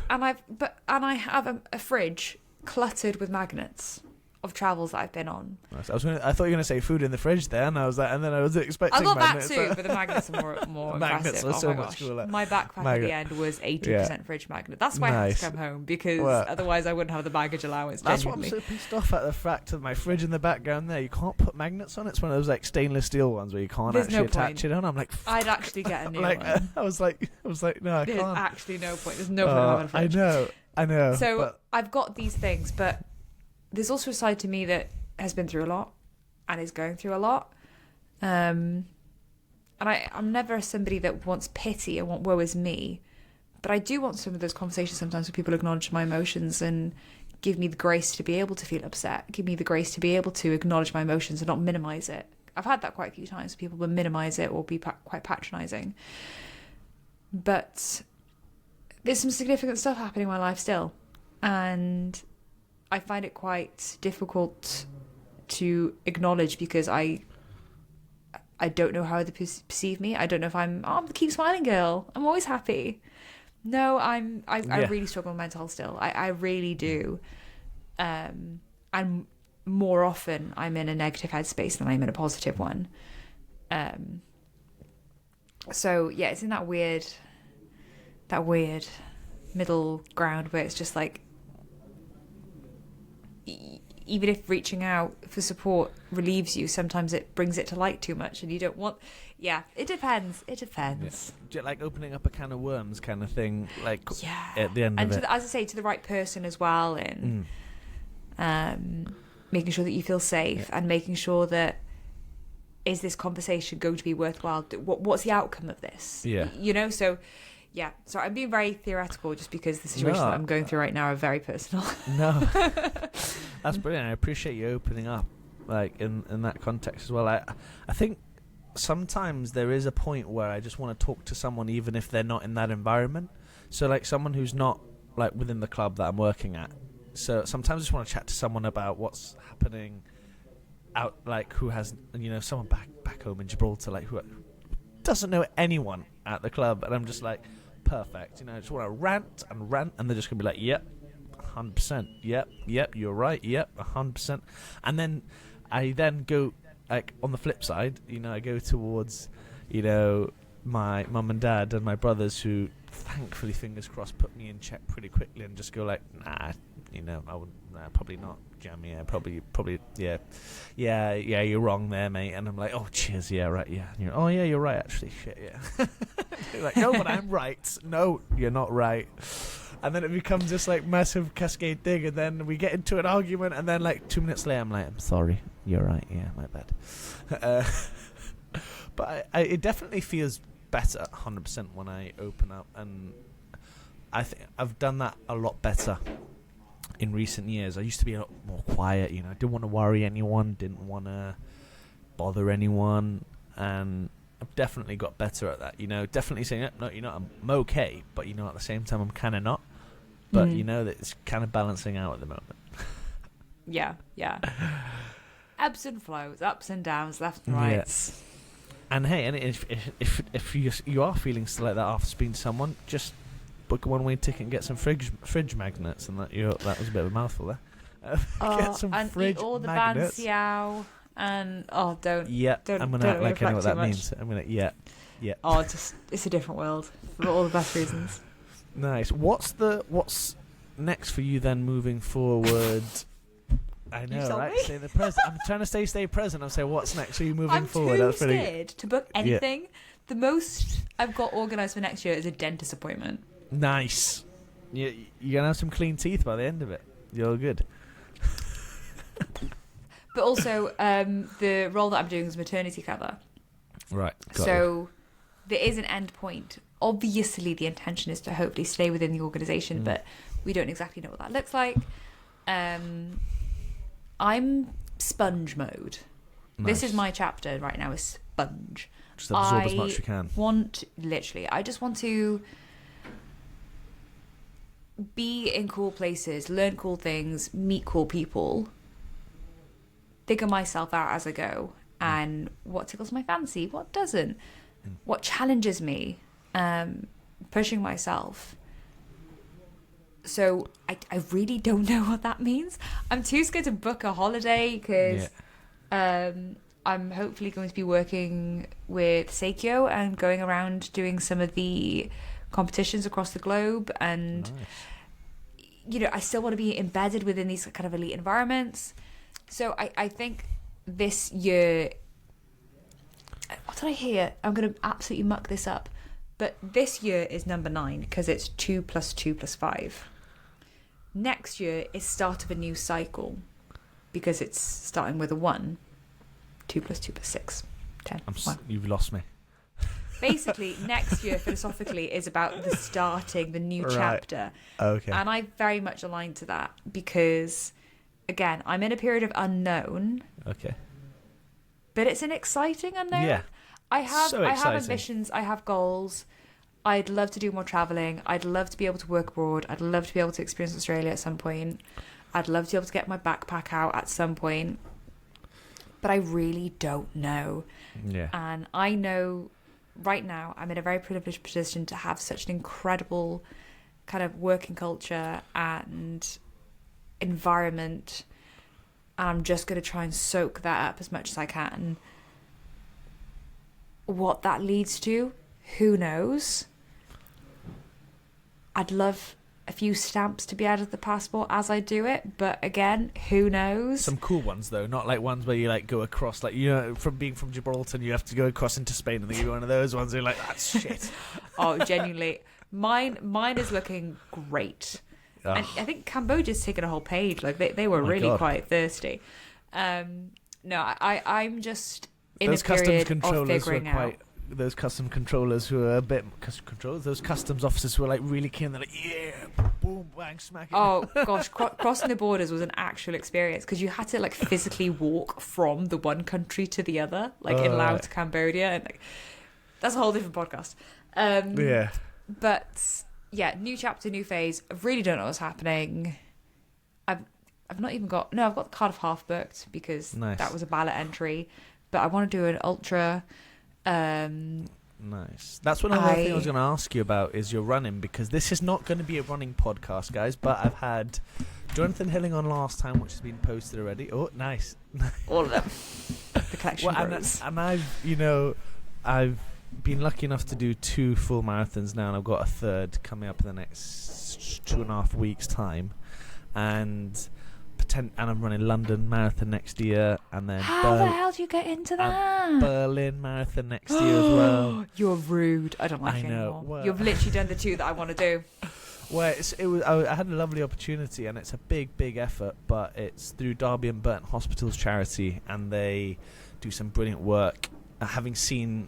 B: And I have a fridge cluttered with magnets of travels that I've been on.
A: I thought you were going to say food in the fridge there, and I was like, and then I was expecting
B: I got
A: magnets.
B: that too, but the magnets are more
A: magnets
B: impressive.
A: are so
B: my
A: much
B: gosh.
A: cooler.
B: My backpack at the end was 80% fridge magnet. That's why I had to come home, because otherwise I wouldn't have the baggage allowance.
A: That's
B: genuinely.
A: what I'm so pissed off at, the fact of my fridge in the background there. You can't put magnets on it. It's one of those like stainless steel ones where you can't actually attach it on. I'm like,
B: I'd actually get a new one.
A: I was like, no, I can't.
B: There's actually no point. There's no point having a fridge.
A: I know.
B: So I've got these things, but there's also a side to me that has been through a lot and is going through a lot. And I'm never somebody that wants pity and want woe is me, but I do want some of those conversations sometimes where people acknowledge my emotions and give me the grace to be able to feel upset, give me the grace to be able to acknowledge my emotions and not minimize it. I've had that quite a few times. People will minimize it or be quite patronizing. But there's some significant stuff happening in my life still, and I find it quite difficult to acknowledge, because I don't know how others perceive me. I don't know if I'm the keep smiling girl. I'm always happy. No, I really struggle with mental health still. I really do. And more often I'm in a negative headspace than I'm in a positive one. So yeah, it's in that weird middle ground where it's just like, even if reaching out for support relieves you, sometimes it brings it to light too much, and you don't want. Yeah, it depends.
A: Yeah. Like opening up a can of worms, kind of thing. Like at the end of it,
B: as I say, to the right person as well, and making sure that you feel safe, and making sure that, is this conversation going to be worthwhile? What's the outcome of this?
A: Yeah,
B: So. Yeah, so I'm being very theoretical just because the situations that I'm going through right now are very personal.
A: No, that's brilliant. I appreciate you opening up, like in that context as well. I think sometimes there is a point where I just want to talk to someone, even if they're not in that environment. So like someone who's not like within the club that I'm working at. So sometimes I just want to chat to someone about what's happening out, like who has, someone back home in Gibraltar, like who doesn't know anyone at the club, and I'm just like, perfect. I just want to rant, and they're just gonna be like, yep, 100%, yep, you're right, yep, 100%. And then I go like on the flip side, I go towards, my mum and dad and my brothers, who thankfully, fingers crossed, put me in check pretty quickly and just go like, nah, I wouldn't, probably not, Jam, probably, yeah, you're wrong there, mate. And I'm like, oh, cheers, yeah, right, yeah. And oh, yeah, you're right, actually, shit, yeah. You're like, no, but I'm right. No, you're not right. And then it becomes this like massive cascade thing, and then we get into an argument, and then like 2 minutes later, I'm like, I'm sorry, you're right, yeah, my bad. But it definitely feels better, 100%, when I open up, and I think I've done that a lot better in recent years. I used to be a lot more quiet, didn't want to worry anyone, didn't want to bother anyone, and I've definitely got better at that. Definitely saying, no, I'm okay, but at the same time I'm kind of not. But that it's kind of balancing out at the moment.
B: Yeah. Ebbs and flows, ups and downs, left and right.
A: Yeah. And hey, and if you are feeling still like that after speaking to someone, just book a one-way ticket and get some fridge magnets, and that was a bit of a mouthful there. Get some
B: and
A: fridge
B: eat all the
A: magnets.
B: Banciao, and don't.
A: Yeah,
B: don't,
A: I'm gonna act like I know what that means. I'm gonna yeah.
B: Oh, it's a different world for all the best reasons.
A: Nice. What's next for you then, moving forward? I know, right? Stay the present. I'm trying to stay present. I'm saying, what's next for you moving forward?
B: I'm too scared to book anything. Yeah. The most I've got organised for next year is a dentist appointment.
A: Nice. You're going to have some clean teeth by the end of it. You're good.
B: But also, the role that I'm doing is maternity cover.
A: Right.
B: So there is an end point. Obviously, the intention is to hopefully stay within the organisation, but we don't exactly know what that looks like. I'm sponge mode.
A: Nice.
B: This is my chapter right now, is sponge.
A: Just absorb as much as you can.
B: I just want to be in cool places, learn cool things, meet cool people, figure myself out as I go, and what tickles my fancy, what doesn't, what challenges me, pushing myself. So I really don't know what that means. I'm too scared to book a holiday because I'm hopefully going to be working with Seikyo and going around doing some of the competitions across the globe. And, you know, I still want to be embedded within these kind of elite environments. So I think this year... What did I hear? I'm going to absolutely muck this up. But this year is number 9 because it's 2 + 2 + 5. Next year is start of a new cycle because it's starting with a 1. 2 + 2 + 6. 10.
A: You've lost me.
B: Basically, next year philosophically is about the new chapter.
A: Okay.
B: And I very much align to that because, again, I'm in a period of unknown.
A: Okay.
B: But it's an exciting unknown.
A: Yeah.
B: I have
A: exciting.
B: ambitions. I have goals. I'd love to do more traveling. I'd love to be able to work abroad. I'd love to be able to experience Australia at some point. I'd love to be able to get my backpack out at some point. But I really don't know.
A: Yeah.
B: And I know right now I'm in a very privileged position to have such an incredible kind of working culture and environment. And I'm just going to try and soak that up as much as I can. What that leads to, who knows? I'd love a few stamps to be added to the passport as I do it, but again, who knows?
A: Some cool ones though, not like ones where you like go across, like, you know, from being from Gibraltar and you have to go across into Spain and they give you one of those ones. You're like, that's shit.
B: Oh, genuinely, mine is looking great.
A: Oh.
B: And I think Cambodia's taken a whole page. Like they were really quite thirsty. No, I'm just in
A: those
B: a period of
A: were
B: figuring out.
A: Those custom controllers who are a bit those customs officers who are like really keen. They're like, yeah, boom, bang, smack it.
B: Oh gosh, crossing the borders was an actual experience because you had to like physically walk from the one country to the other, like in Laos to Cambodia, and like that's a whole different podcast.
A: Yeah,
B: but yeah, new chapter, new phase. I really don't know what's happening. I've not even got I've got the Cardiff half booked because that was a ballot entry, but I want to do an ultra.
A: Nice. That's one other thing I was going to ask you about is your running, because this is not going to be a running podcast, guys, but I've had Jonathan Hilling on last time, which has been posted already. Oh, nice.
B: All of them. The collection grows.
A: And I've been lucky enough to do 2 full marathons now, and I've got a third coming up in the next 2.5 weeks' time, and I'm running London Marathon next year, and then
B: how the hell do you get into that?
A: Berlin Marathon next year as well.
B: You're rude. I don't like it anymore. Well, you've literally done the 2 that I want to do.
A: Well, I had a lovely opportunity, and it's a big effort, but it's through Derby and Burton Hospitals charity, and they do some brilliant work. Having seen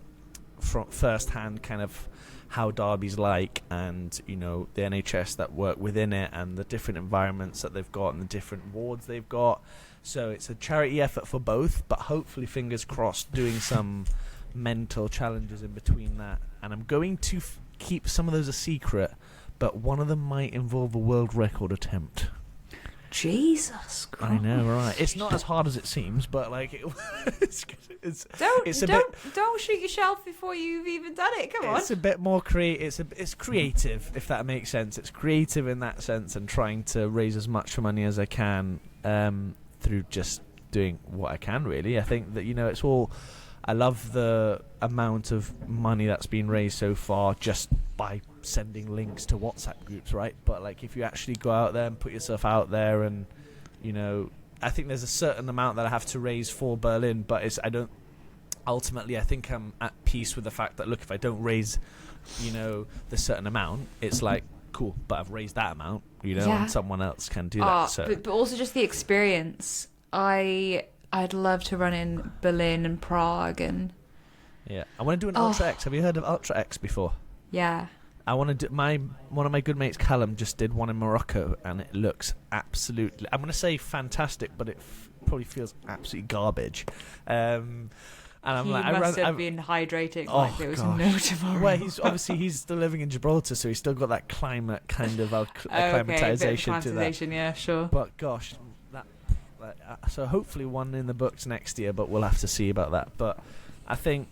A: from first-hand kind of how Derby's like, and you know the NHS that work within it, and the different environments that they've got and the different wards they've got. So it's a charity effort for both, but hopefully, fingers crossed, doing some mental challenges in between that. And I'm going to keep some of those a secret, but one of them might involve a world record attempt.
B: Jesus Christ.
A: I know, right? It's not as hard as it seems, but like
B: don't shoot yourself before you've even done it. Come on.
A: It's a bit more it's creative, if that makes sense. It's creative in that sense, and trying to raise as much money as I can through just doing what I can. Really, I think that it's all. I love the amount of money that's been raised so far just by sending links to WhatsApp groups, right? But like if you actually go out there and put yourself out there, and I think there's a certain amount that I have to raise for Berlin, but ultimately I think I'm at peace with the fact that, look, if I don't raise the certain amount, it's like cool, but I've raised that amount,
B: Yeah.
A: and someone else can do that. So
B: but also just the experience. I'd love to run in Berlin and Prague and
A: yeah, I want to do an Ultra X. Have you heard of Ultra X before?
B: yeah.
A: I want to do one of my good mates, Callum, just did one in Morocco, and it looks absolutely. I'm going to say fantastic, but it probably feels absolutely garbage. And I'm
B: He
A: like,
B: must have been hydrating
A: Oh,
B: like there was no
A: gosh.
B: tomorrow.
A: Well, he's still living in Gibraltar, so he's still got that climate kind of acclimatization to that.
B: Yeah, sure.
A: But gosh, so hopefully one in the books next year, but we'll have to see about that. But I think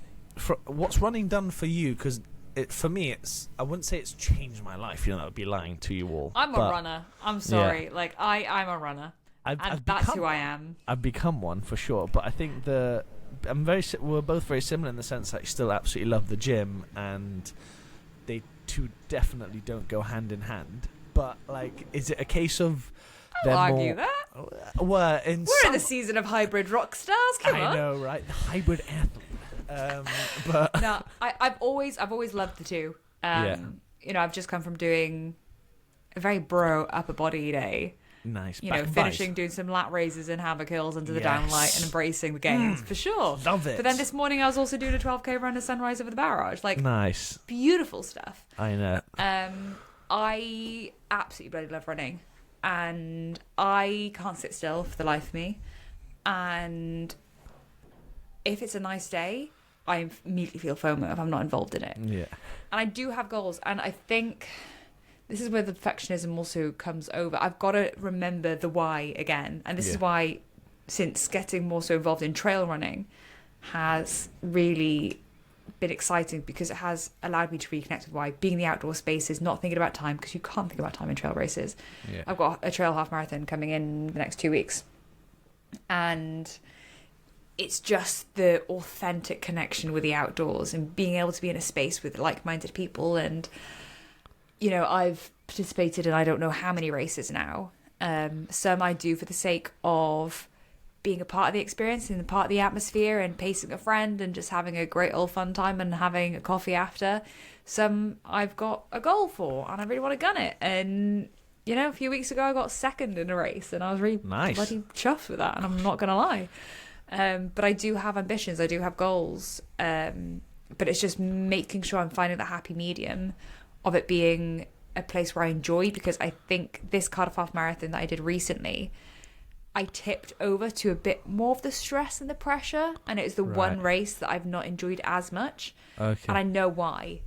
A: what's running done for you, because for me, I wouldn't say it's changed my life. That would be lying to you all.
B: I'm a runner. I'm sorry. Yeah. Like I'm a runner, and that's who I am.
A: I've become one for sure. But I think we're both very similar in the sense that I still absolutely love the gym, and they two definitely don't go hand in hand. But like, is it a case of?
B: I'll argue that.
A: Well,
B: we're in the season of hybrid rock stars. Come on.
A: I know, right? The hybrid athlete. But
B: no, I've always loved the two. I've just come from doing a very bro upper body day.
A: Nice.
B: Finishing doing some lat raises and hammer kills under the downlight and embracing the gains for sure.
A: Love it.
B: But then this morning I was also doing a 12k run at sunrise over the barrage. Like
A: nice,
B: beautiful stuff.
A: I know.
B: I absolutely bloody love running, and I can't sit still for the life of me. And if it's a nice day, I immediately feel FOMO if I'm not involved in it.
A: Yeah.
B: And I do have goals, and I think this is where the perfectionism also comes over. I've got to remember the why again. And this is why, since getting more so involved in trail running has really been exciting, because it has allowed me to reconnect with why. Being in the outdoor spaces, not thinking about time, because you can't think about time in trail races. Yeah. I've got a trail half marathon coming in the next 2 weeks. And it's just the authentic connection with the outdoors and being able to be in a space with like-minded people. And I've participated in I don't know how many races now. Some I do for the sake of being a part of the experience and a part of the atmosphere and pacing a friend and just having a great old fun time and having a coffee after. Some I've got a goal for and I really want to gun it. And, a few weeks ago I got second in a race and I was really bloody chuffed with that, and I'm not going to lie. But I do have ambitions. I do have goals. But it's just making sure I'm finding the happy medium of it being a place where I enjoy, because I think this Cardiff Half Marathon that I did recently, I tipped over to a bit more of the stress and the pressure, and it was the one race that I've not enjoyed as much.
A: Okay.
B: And I know why.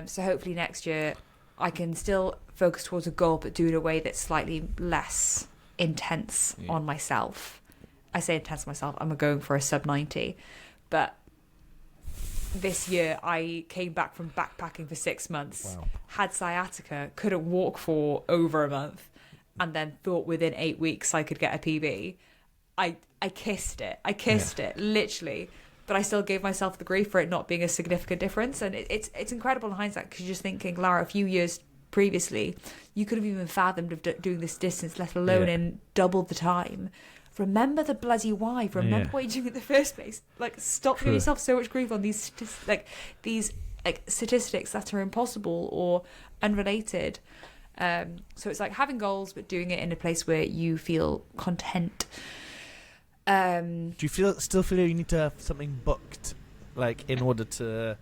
B: So hopefully next year I can still focus towards a goal, but do it in a way that's slightly less intense on myself. I say intense on myself, I'm going for a sub 90. But this year I came back from backpacking for 6 months, had sciatica, couldn't walk for over a month, and then thought within 8 weeks I could get a PB. I kissed it, literally. But I still gave myself the grief for it not being a significant difference. And it's incredible in hindsight, because you're just thinking, Lara, a few years previously, you could have even fathomed of doing this distance, let alone in double the time. Remember the bloody why. Remember what you're doing in the first place. Like, stop giving yourself so much grief on these statistics that are impossible or unrelated. So it's like having goals, but doing it in a place where you feel content.
A: Do you still feel you need to have something booked, like, in order to?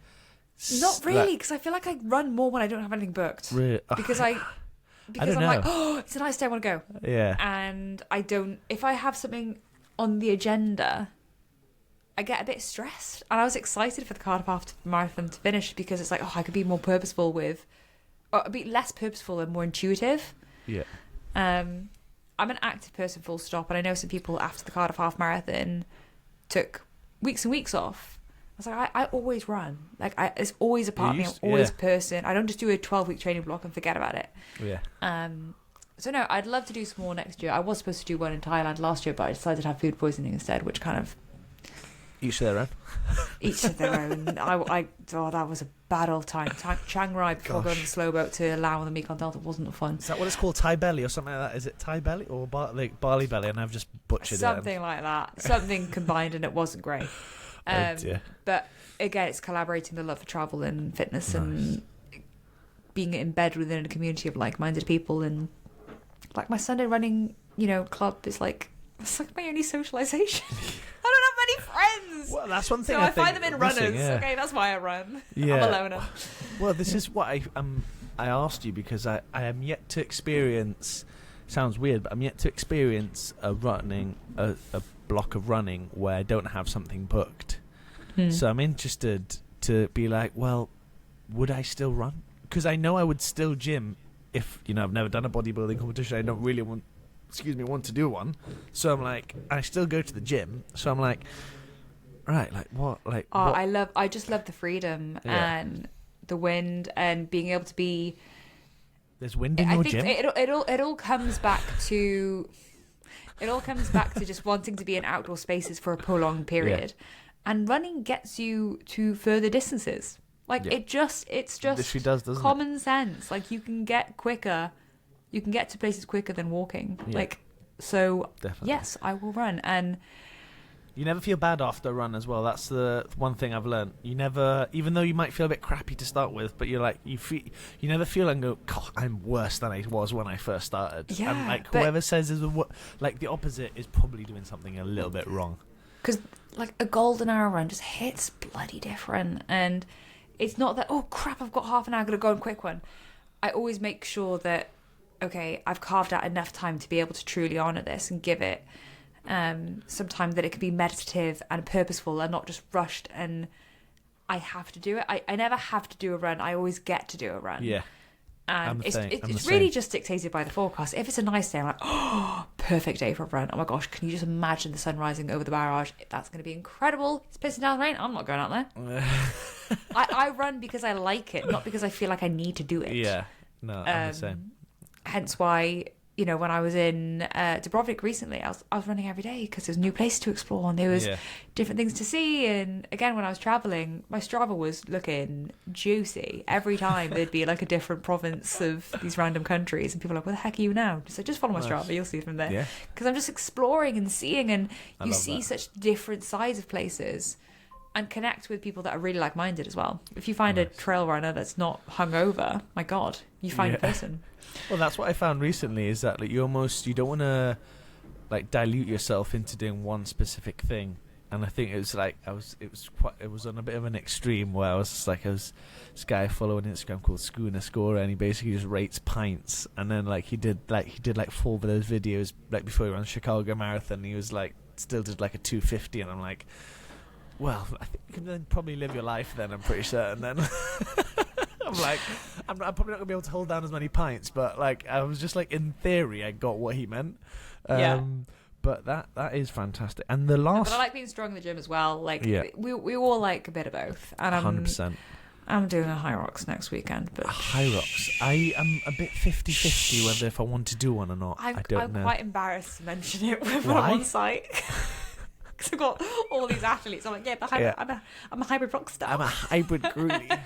B: Not really, because I feel like I run more when I don't have anything booked.
A: Really?
B: Because I'm like, it's a nice day, I want to go.
A: Yeah.
B: And I don't. If I have something on the agenda, I get a bit stressed. And I was excited for the Cardiff Half Marathon to finish, because it's like, I could be more purposeful or a bit less purposeful and more intuitive.
A: Yeah.
B: I'm an active person, full stop. And I know some people after the Cardiff Half Marathon took weeks and weeks off. I was like, I always run. Like, it's always a part of me. I'm always a person. I don't just do a 12-week training block and forget about it.
A: Yeah.
B: So no, I'd love to do some more next year. I was supposed to do one in Thailand last year, but I decided to have food poisoning instead, which kind of...
A: Each to their own.
B: Each to their own. That was a bad old time. Chiang Rai before going on the slow boat to Laos and the Mekong Delta wasn't fun.
A: Is that what it's called? Thai belly or something like that? Is it Thai belly or barley belly? And I've just butchered
B: something like that. Something combined, and it wasn't great.
A: Oh dear.
B: But again, it's collaborating the love for travel and fitness and being in bed within a community of like-minded people, and like my Sunday running, club is like, it's like my only socialization. I don't have many friends.
A: Well, that's one thing.
B: So I find them in runners.
A: Missing, yeah.
B: Okay, that's why I run.
A: Yeah.
B: I'm a loner.
A: Well, this is what I asked you because I am yet to experience. Sounds weird, but I'm yet to experience a block of running where I don't have something booked. So I'm interested to be like, well, would I still run? Because I know I would still gym if I've never done a bodybuilding competition. I don't really want to do one. So I'm like, I still go to the gym. So I'm like, right, like what? Like, what?
B: I just love the freedom and the wind and being able to be.
A: There's wind in your gym.
B: It all comes back to. It all comes back to just wanting to be in outdoor spaces for a prolonged period, and running gets you to further distances. Like it's just
A: does,
B: common sense. Like you can get to places quicker than walking.
A: Yeah.
B: Like so.
A: Definitely.
B: Yes, I will run, and
A: you never feel bad after a run as well. That's the one thing I've learned. You never, even though you might feel a bit crappy to start with, but you never feel and go, God, I'm worse than I was when I first started.
B: Yeah,
A: and like whoever says like the opposite is probably doing something a little bit wrong.
B: Because like a golden hour run just hits bloody different, and it's not that, oh crap, I've got half an hour, I'm gonna go on a quick one. I always make sure that, okay, I've carved out enough time to be able to truly honour this and give it some time that it can be meditative and purposeful and not just rushed, and I have to do it. I never have to do a run. I always get to do a run.
A: Yeah.
B: And it's really just dictated by the forecast. If it's a nice day, I'm like, oh, perfect day for a run. Oh my gosh, can you just imagine the sun rising over the barrage? That's going to be incredible. It's pissing down rain. I'm not going out there. I run because I like it, not because I feel like I need to do it.
A: Yeah. No, I'm the same.
B: Hence why, when I was in Dubrovnik recently, I was running every day because there's new places to explore and there was different things to see. And again, when I was traveling, my Strava was looking juicy. Every time there'd be like a different province of these random countries, and people are like, "Where the heck are you now?" Just follow my Strava, you'll see from there.
A: Yeah.
B: Because I'm just exploring and seeing, and you see such different sides of places. And connect with people that are really like-minded as well. If you find a trail runner that's not hungover, my God, you find a person.
A: Well, that's what I found recently is that like you don't want to like dilute yourself into doing one specific thing. And I think it was like it was on a bit of an extreme where I was just like, this guy I follow on Instagram called Schooner Scorer, and he basically just rates pints. And then like he did 4 of those videos like before he ran the Chicago Marathon. He was like still did like a 250, and I'm like, well, I think you can then probably live your life then, I'm pretty certain then. I'm like, I'm probably not going to be able to hold down as many pints, but like, I was just like, in theory, I got what he meant. But that is fantastic. And the last...
B: But I like being strong in the gym as well. Like, we all like a bit of both. And
A: 100%.
B: I'm doing a High Rocks next weekend. But
A: High Rocks. I am a bit 50-50 whether if I want to do one or not. I don't know.
B: I'm quite embarrassed to mention it when
A: Why?
B: I'm on site. Because I've got all these athletes. I'm like, I'm a hybrid rock star.
A: I'm a hybrid groovy.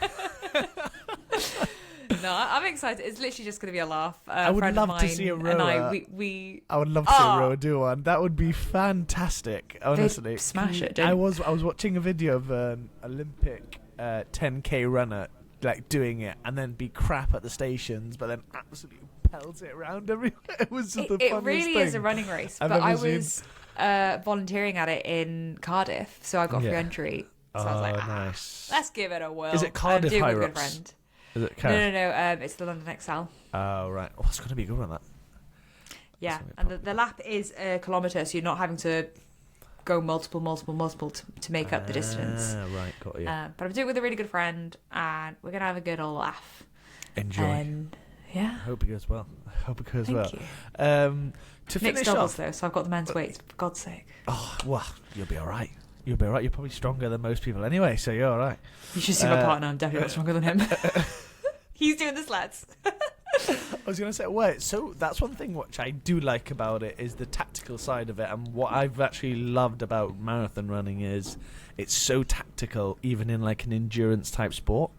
B: No, I'm excited. It's literally just going to be a laugh.
A: I would love to see a rower. I would love to see a rower do one. That would be fantastic. Honestly,
B: they'd smash it.
A: I was watching a video of an Olympic 10K runner like doing it, and then be crap at the stations, but then absolutely pelt it around everywhere. It was just the funniest thing.
B: It really is a running race. But I was volunteering at it in Cardiff, so I got free entry. So I was like,
A: nice.
B: Let's give it a whirl.
A: Is it Cardiff High
B: with a good
A: Rocks?
B: friend.
A: Is it Cardiff?
B: No. It's the London XL.
A: Oh, right. Oh, it's going to be a good one, that.
B: Yeah, and the lap is a kilometre, so you're not having to go multiple to make up the distance.
A: Right, got you.
B: But I'm doing it with a really good friend, and we're going to have a good old laugh.
A: Enjoy.
B: Yeah.
A: I hope it goes well.
B: Thank you.
A: To
B: Mixed
A: finish
B: doubles,
A: off,
B: though, so I've got the men's weights, for God's sake.
A: Oh, well, you'll be all right. You're probably stronger than most people anyway, so you're all right.
B: You should see my partner. I'm definitely not stronger than him. He's doing the sleds.
A: I was going to say, wait, so that's one thing which I do like about it is the tactical side of it. And what I've actually loved about marathon running is it's so tactical, even in like an endurance type sport,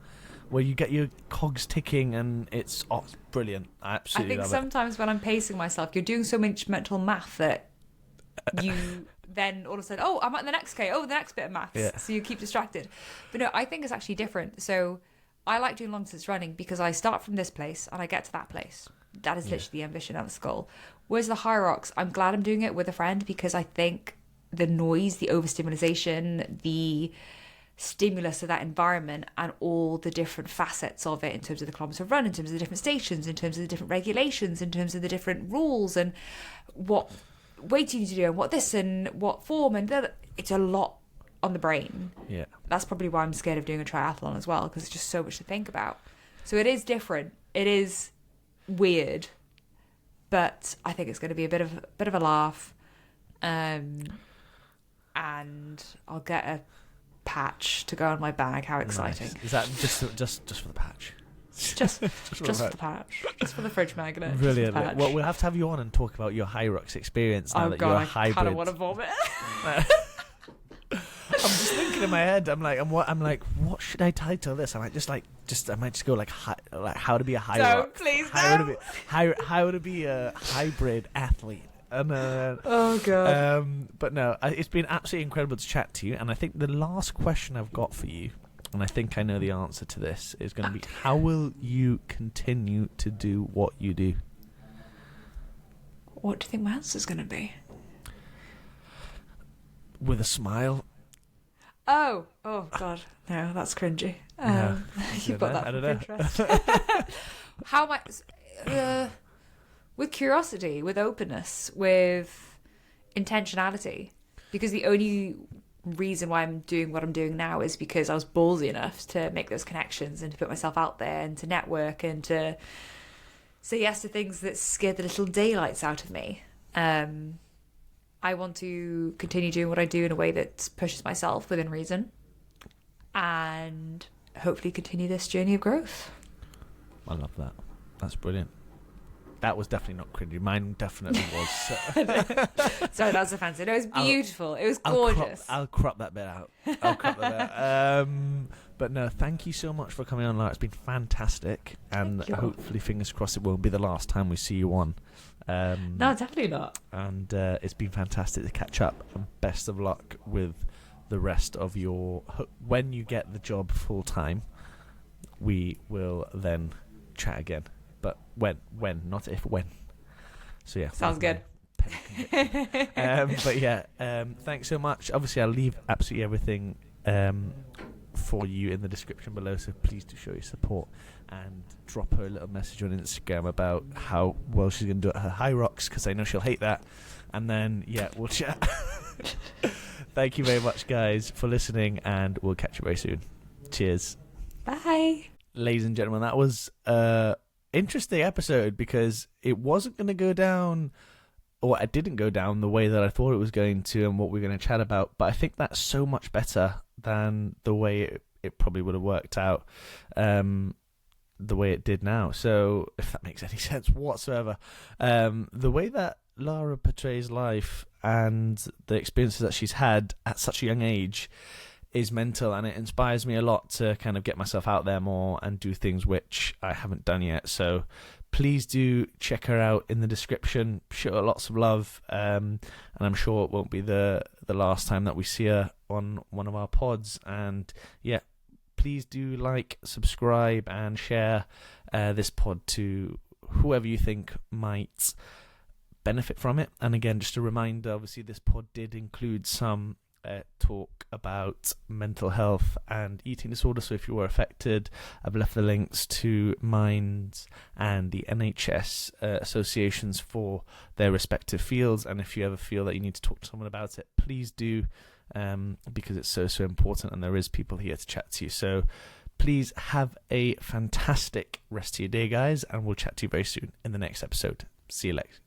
A: where you get your cogs ticking, and it's brilliant. I absolutely love it.
B: I think sometimes when I'm pacing myself, you're doing so much mental math that you then all of a sudden, I'm at the next K, the next bit of maths.
A: Yeah.
B: So you keep distracted. But no, I think it's actually different. So I like doing long distance running because I start from this place and I get to that place. That is literally the ambition and the goal. Whereas the high rocks, I'm glad I'm doing it with a friend because I think the noise, the overstimulation, the stimulus of that environment and all the different facets of it in terms of the kilometre run, in terms of the different stations, in terms of the different regulations, in terms of the different rules and what weight you need to do and what this and what form and that, it's a lot on the brain.
A: Yeah.
B: That's probably why I'm scared of doing a triathlon as well, because it's just so much to think about. So it is different. It is weird, but I think it's going to be a bit of a laugh. And I'll get a patch to go on my bag. How exciting.
A: Nice. Is that just for the patch?
B: Just for the patch. Just for the fridge magnet.
A: Brilliant. Well, we'll have to have you on and talk about your high rocks experience now that you're a hybrid.
B: I kind of want to vomit.
A: I'm just thinking in my head. I'm like, what should I title this? I might just go like how to be a high rock.
B: Please
A: how to be a hybrid athlete.
B: Oh god.
A: But no, it's been absolutely incredible to chat to you. And I think the last question I've got for you, and I think I know the answer to this, is going to be: how will you continue to do what you do?
B: What do you think my answer's going to be?
A: With a smile.
B: Oh God, no, that's cringy.
A: No,
B: You've got that from Pinterest. How am I? With curiosity, with openness, with intentionality. Because the only reason why I'm doing what I'm doing now is because I was ballsy enough to make those connections and to put myself out there and to network and to say yes to things that scared the little daylights out of me. I want to continue doing what I do in a way that pushes myself within reason and hopefully continue this journey of growth.
A: I love that. That's brilliant. That was definitely not cringy. Mine definitely was.
B: Sorry, that was offensive. It was beautiful. It was gorgeous.
A: I'll crop that bit out. But no, thank you so much for coming on, Lara. It's been fantastic. And hopefully, fingers crossed, it won't be the last time we see you on.
B: No, definitely not.
A: And it's been fantastic to catch up. And best of luck with the rest of your... When you get the job full time, we will then chat again. But when, not if, when. So yeah.
B: Sounds good.
A: But yeah, thanks so much. Obviously, I'll leave absolutely everything for you in the description below, so please do show your support and drop her a little message on Instagram about how well she's going to do at her high rocks, because I know she'll hate that. And then, yeah, we'll chat. Thank you very much, guys, for listening, and we'll catch you very soon. Cheers.
B: Bye.
A: Ladies and gentlemen, that was interesting episode, because it wasn't going to go down, or it didn't go down the way that I thought it was going to and what we're going to chat about, but I think that's so much better than the way it probably would have worked out, the way it did now. So if that makes any sense whatsoever, the way that Lara portrays life and the experiences that she's had at such a young age is mental, and it inspires me a lot to kind of get myself out there more and do things which I haven't done yet. So please do check her out in the description, show her lots of love, and I'm sure it won't be the last time that we see her on one of our pods. And yeah, please do like, subscribe and share this pod to whoever you think might benefit from it. And again, just a reminder, obviously this pod did include some talk about mental health and eating disorder, so if you were affected, I've left the links to Minds and the NHS associations for their respective fields, and if you ever feel that you need to talk to someone about it, please do, because it's so important, and there is people here to chat to you. So please have a fantastic rest of your day, guys, and we'll chat to you very soon in the next episode. See you later.